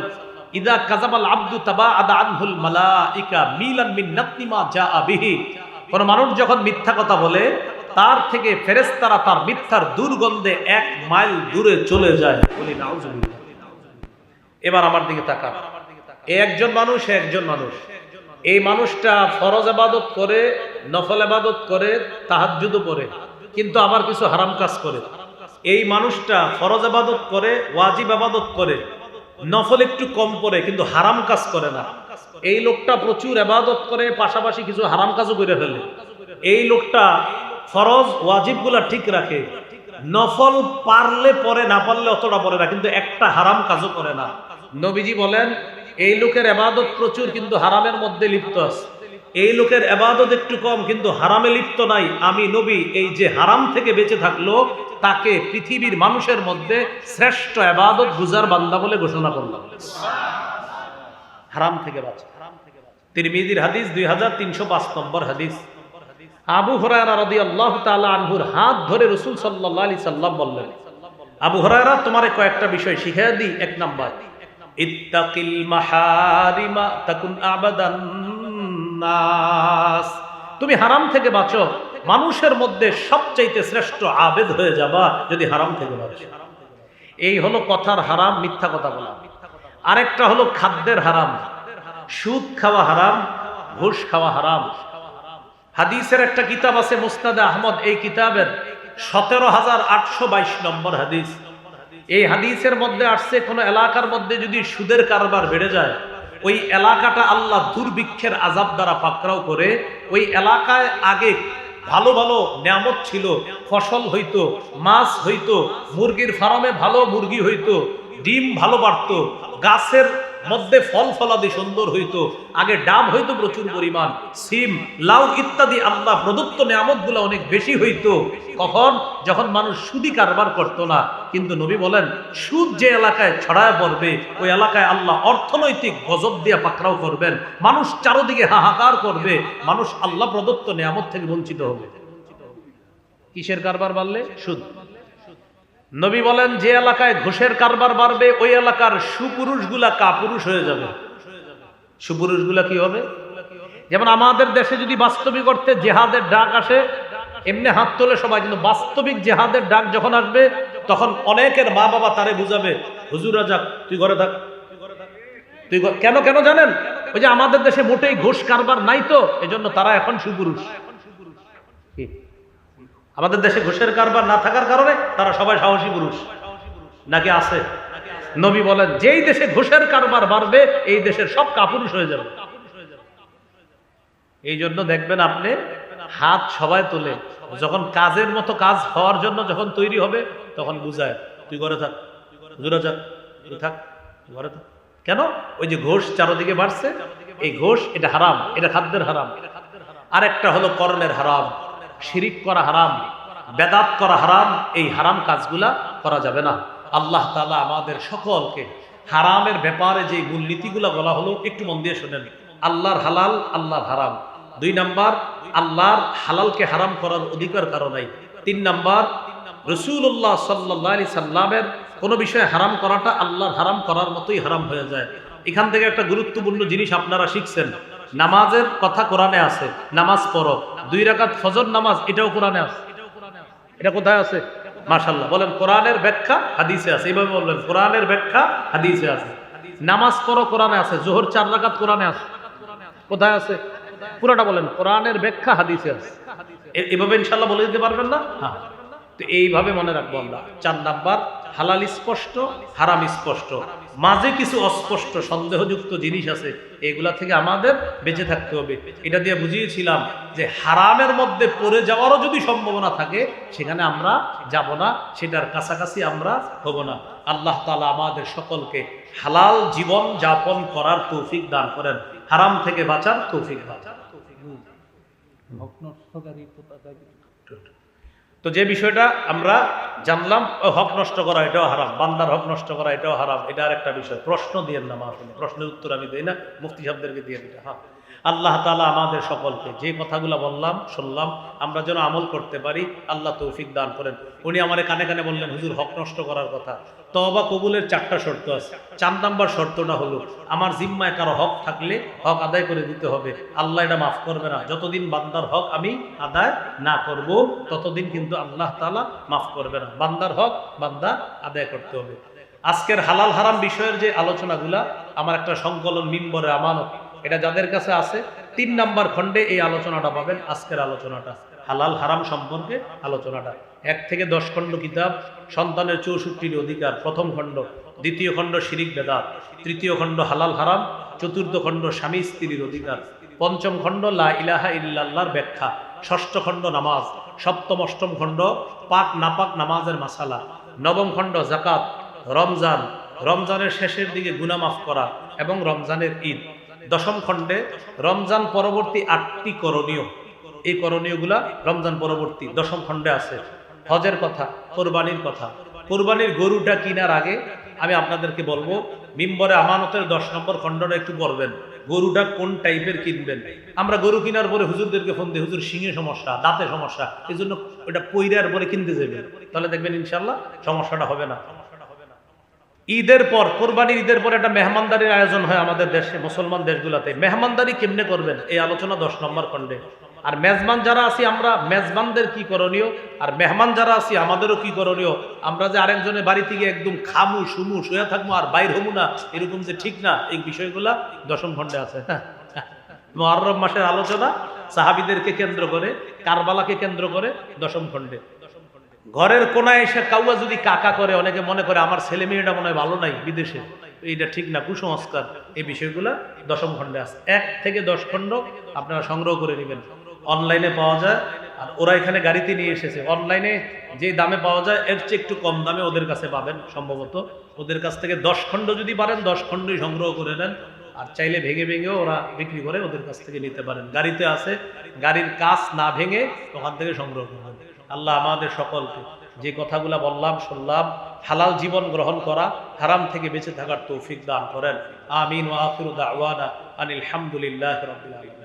A: ইদা কাযাবাল আবদু তাবাআদা আনহুল মালাইকা মিলান মিন নাতনি মা জাআ বিহি। কোন মানুষ যখন মিথ্যা কথা বলে, তার থেকে ফেরেশতারা তার মিথ্যার দুর্গন্ধে 1 মাইল দূরে চলে যায়। বলি নাউজুবিল্লাহ। এবার আমার দিকে তাকান। একজন মানুষ, এই মানুষটা ফরজ ইবাদত করে, নফল ইবাদত করে, তাহাজ্জুদও পড়ে, কিন্তু আবার কিছু হারাম কাজ করে। এই মানুষটা ফরজ ইবাদত করে, ওয়াজিব ইবাদত করে, নফল একটু কম পড়ে, কিন্তু হারাম কাজ করে না। এই লোকটা প্রচুর ইবাদত করে, পাশাপাশি কিছু হারাম কাজও করে ফেলে। এই লোকটা ফরজ ওয়াজিবগুলা ঠিক রাখে, নফল পারলে পড়ে, না পারলে অতটা পড়ে না, কিন্তু একটা হারাম কাজও করে না। নবীজি বলেন, এই লোকের ইবাদত প্রচুর কিন্তু হারামের মধ্যে লিপ্ত আছে। এই লোকের ইবাদত একটু কম কিন্তু হারামে লিপ্ত নাই। আমি নবী এই যে হারাম থেকে বেঁচে থাকলো, তাকে পৃথিবীর মানুষের মধ্যে শ্রেষ্ঠ ইবাদত গুজার বান্দা বলে ঘোষণা করলাম। হারাম থেকে বাঁচা। তিরমিজির হাদিস 2305 নম্বর হাদিস। আবু হুরায়রা রাদিয়াল্লাহু তাআলা আনহুর হাত ধরে রাসূল সাল্লাল্লাহু আলাইহি সাল্লাম বললেন, আবু হুরায়রা, তোমারে কয়েকটা বিষয় শিখিয়ে দিই। 1 নাম্বার, ইত্তাকিল মাহারিমা তাকুন আবাদান নাস। তুমি হারাম থেকে বাঁচো, মানুষের মধ্যে সবচাইতে শ্রেষ্ঠ আবেদ হয়ে যাবা যদি হারাম থেকে বাঁচো। এই হলো কথার হারাম, মিথ্যা কথা বলা। আরেকটা হলো খাদ্যের হারাম, সুদ খাওয়া হারাম, ঘুষ খাওয়া হারাম। হাদিসের একটা কিতাব আছে মুসনাদে আহমদ, এই কিতাবের 17,822 নম্বর হাদিস। এই হাদিসের মধ্যে আসছে, কোন এলাকার মধ্যে যদি সুদের কারবার বেড়ে যায়, ওই এলাকাটা আল্লাহ দুর্ভিক্ষের আযাব দ্বারা পাকড়াও করে। ওই এলাকায় আগে ভালো ভালো নিয়ামত ছিল, ফসল হইতো, মাছ হইতো, মুরগির ফার্মে ভালো মুরগি হইতো, ডিম ভালো বাড়তো, গাছের মধ্যে ফল ফলাদি সুন্দর হইতো, আগে ডাব হইতো প্রচুর পরিমাণ, সিম, লাউ ইত্যাদি আল্লাহ প্রদত্ত নিয়ামত গুলো অনেক বেশি হইতো। কখন? যখন মানুষ সুদি কারবার করতো না। কিন্তু নবী বলেন, সুদ যে এলাকায় ছড়ায় পড়বে, ওই এলাকায় আল্লাহ অর্থনৈতিক গজব দিয়ে পাকড়াও করবেন। মানুষ চারদিকে হাহাকার করবে, মানুষ আল্লাহ প্রদত্ত নিয়ামত থেকে বঞ্চিত হবে। কিসের কারবার বাড়লে? সুদ। নবী বলেন, যে এলাকায় ঘুষের কারবার বাড়বে, ওই এলাকার সুপুরুষগুলা কাপুরুষ হয়ে যাবে। সুপুরুষগুলা কি হবে? যেমন আমাদের দেশে যদি বাস্তবিক অর্থে জেহাদের ডাক আসে, এমনি হাত তোলে সবাই, কিন্তু বাস্তবিক জেহাদের ডাক যখন আসবে, তখন অনেকের মা বাবা তারে বুঝাবে, হুজুর রাজাক তুই ঘরে থাক, তুই কেন কেন জানেন? ওই যে আমাদের দেশে মোটেই ঘুষ কারবার নাই, তো এজন্য তারা এখন সুপুরুষ। আমাদের দেশে ঘুষের কারবার না থাকার কারণে তারা সবাই সাহসী পুরুষ নাকি আছে? নবী বলেন, যেই দেশে ঘুষের কারবার বাড়বে, এই দেশের সব কাপুরুষ হয়ে যাবে। এই জন্য দেখবেন আপনি হাত সবাই তোলে, যখন কাজের মতো কাজ হওয়ার জন্য যখন তৈরি হবে, তখন বুঝায় তুই ঘরে থাক, হুজুরা যাক, তুই থাক, ঘরে থাক। কেন? ওই যে ঘুষ চারদিকে বাড়ছে, এই ঘুষ এটা হারাম, এটা খাদ্যের হারাম। আরেকটা হলো কর্মের হারাম, শিরিক করা হারাম, বেদাত করা হারাম। এই হারাম কাজগুলা করা যাবে না। আল্লাহ তাআলা আমাদের সকলকে হারামের ব্যাপারে যে মূলনীতিগুলা বলা হলো, একটু মন দিয়ে শুনেন। আল্লাহর হালাল, আল্লাহর হারাম। 2 নাম্বার, আল্লাহর হালালকে হারাম করার অধিকার কারো নাই। 3 নাম্বার, রাসূলুল্লাহ সাল্লাল্লাহু আলাইহি সাল্লামের কোনো বিষয়ে হারাম করাটা আল্লাহর হারাম করার মতোই হারাম হয়ে যায়। এখান থেকে একটা গুরুত্বপূর্ণ জিনিস আপনারা শিখছেন, নামাজের কথা কোরআনে আছে, নামাজ পড়ো। 2 রাকাত ফজর নামাজ, এটাও কোরআনে আছে। এটা কোথায় আছে? মাশাআল্লাহ, বলেন কোরআনের ব্যাখ্যা হাদিসে আছে। এইভাবে বলবেন, কোরআনের ব্যাখ্যা হাদিসে আছে। নামাজ পড়ো, কোরআনে আছে। যোহর 4 রাকাত কোরআনে আছে। কোথায় আছে? পুরোটা বলেন, কোরআনের ব্যাখ্যা হাদিসে আছে। এভাবে ইনশাআল্লাহ বলে দিতে পারবেন না? হ্যাঁ। তো এইভাবে মনে রাখবো আমরা। 4 নাম্বার, হালাল স্পষ্ট, হারাম স্পষ্ট, মাঝে কিছু অস্পষ্ট সন্দেহযুক্ত জিনিস আছে, এগুলা থেকে আমাদের বেঁচে থাকতে হবে। এটা দিয়ে বুঝিয়েছিলাম যে হারামের মধ্যে পড়ে যাওয়ারও যদি সম্ভাবনা থাকে, সেখানে আমরা যাব না, সেটার কাছাকাছি আমরা হব না। আল্লাহ তাআলা আমাদের সকলকে হালাল জীবন যাপন করার তৌফিক দান করেন, হারাম থেকে বাঁচার তৌফিক দান। তো যে বিষয়টা আমরা জানলাম, হক নষ্ট করা এটাও হারাম, বান্দার হক নষ্ট করা এটাও হারাম। এটা আর একটা বিষয়। প্রশ্ন দিয়েন না মাহফিলে, প্রশ্নের উত্তর আমি দেই না, মুফতি সাহেবদেরকে দিয়ে দিই। হ্যাঁ, আল্লাহ তাআলা আমাদের সকলকে যে কথাগুলো বললাম শুনলাম আমরা যেন আমল করতে পারি, আল্লাহ তৌফিক দান করেন। উনি আমার কানে কানে বললেন, হুজুর হক নষ্ট করার কথা, তওবা কবুলের 4টা শর্ত আছে। 4 নাম্বার শর্তটা হলো আমার জিম্মায় কারো হক থাকলে হক আদায় করে দিতে হবে। আল্লাহ এটা মাফ করবে না, যতদিন বান্দার হক আমি আদায় না করব ততদিন কিন্তু আল্লাহ তাআলা মাফ করবে না। বান্দার হক বান্দা আদায় করতে হবে। আজকের হালাল হারাম বিষয়ের যে আলোচনাগুলা, আমার একটা সংকলন মিম্বরে আমানত, এটা যাদের কাছে আছে 3 নাম্বার খণ্ডে এই আলোচনাটা পাবেন। আজকের আলোচনাটা হালাল হারাম সম্পর্কে আলোচনাটা 1 থেকে 10 খণ্ড কিতাব, সন্তানের 64টি অধিকার প্রথম খণ্ড, দ্বিতীয় খণ্ড শিরিক বেদাত, তৃতীয় খণ্ড হালাল হারাম, চতুর্থ খণ্ড স্বামী স্ত্রীর অধিকার, পঞ্চম খণ্ড লা ইলাহা ইল্লাল্লাহর ব্যাখ্যা, ষষ্ঠ খণ্ড নামাজ, সপ্তম অষ্টম খণ্ড পাক নাপাক নামাজের মাসালা, নবম খণ্ড যাকাত, রমজান, রমজানের শেষের দিকে গুনাহ মাফ করা এবং রমজানের ঈদ, দশম খণ্ডে রমজান পরবর্তী 8টি করণীয়, এই করণীয়গুলা রমজান পরবর্তী দশম খণ্ডে আছে। হজের কথা, কোরবানির কথা। কোরবানির গরুটা কেনার আগে আমি আপনাদেরকে বলবো, মিম্বরে আমানতের 10 নম্বর খণ্ডটা একটু পড়বেন, গরুটা কোন টাইপের কিনবেন। আমরা গরু কেনার পরে হুজুরদেরকে ফোন দিই, হুজুর শিঙে সমস্যা, দাঁতে সমস্যা, এই জন্য ওটা পইরার পরে কিনতে যাবেন, তাহলে দেখবেন ইনশাল্লাহ সমস্যাটা হবে না। ঈদের পর, কোরবানির ঈদের পর একটা মেহমানদারির আয়োজন হয় আমাদের দেশে, মুসলমান দেশগুলোতে। মেহমানদারি কেমনে করবেন এই আলোচনা 10 নম্বর খণ্ডে। আর মেজবান যারা আছি আমরা, মেজবানদের কি করণীয়, আর মেহমান যারা আছি আমাদেরও কি করণীয়। আমরা যে আরেকজনের বাড়ি থেকে একদম খামু শুমু শুয়ে থাকবো আর বাইর হবো না, এরকম যে ঠিক না, এই বিষয়গুলা 10ম খণ্ডে আছে। মুহররম মাসের আলোচনা সাহাবীদেরকে কেন্দ্র করে, কারবালাকে কেন্দ্র করে 10ম খণ্ডে। ঘরের কোনায় এসে কাউয়া যদি কাকা করে, অনেকে মনে করে আমার ছেলে মেয়েটা মনে হয় ভালো নাই বিদেশে, এইটা ঠিক না, কুসংস্কার। এই বিষয়গুলা 10ম খণ্ডে আছে। 1 থেকে 10 খণ্ড আপনারা সংগ্রহ করে নেবেন, অনলাইনে পাওয়া যায়। আর ওরা এখানে গাড়িতে নিয়ে এসেছে, অনলাইনে যে দামে পাওয়া যায় এর চেয়ে একটু কম দামে ওদের কাছে পাবেন সম্ভবত। ওদের কাছ থেকে 10 খণ্ড যদি পারেন 10 খণ্ডই সংগ্রহ করে নেন, আর চাইলে ভেঙে ভেঙেও ওরা বিক্রি করে, ওদের কাছ থেকে নিতে পারেন। গাড়িতে আছে, গাড়ির কাচ না ভেঙে ওখান থেকে সংগ্রহ করবেন। আল্লাহ আমাদের সকলকে যে কথাগুলো বললাম শুনলাম, হালাল জীবন গ্রহণ করা, হারাম থেকে বেঁচে থাকার তৌফিক দান করেন। আমিন ওয়া আখিরু দাওয়ানা আনিল হামদুলিল্লাহি রাব্বিল আলামিন।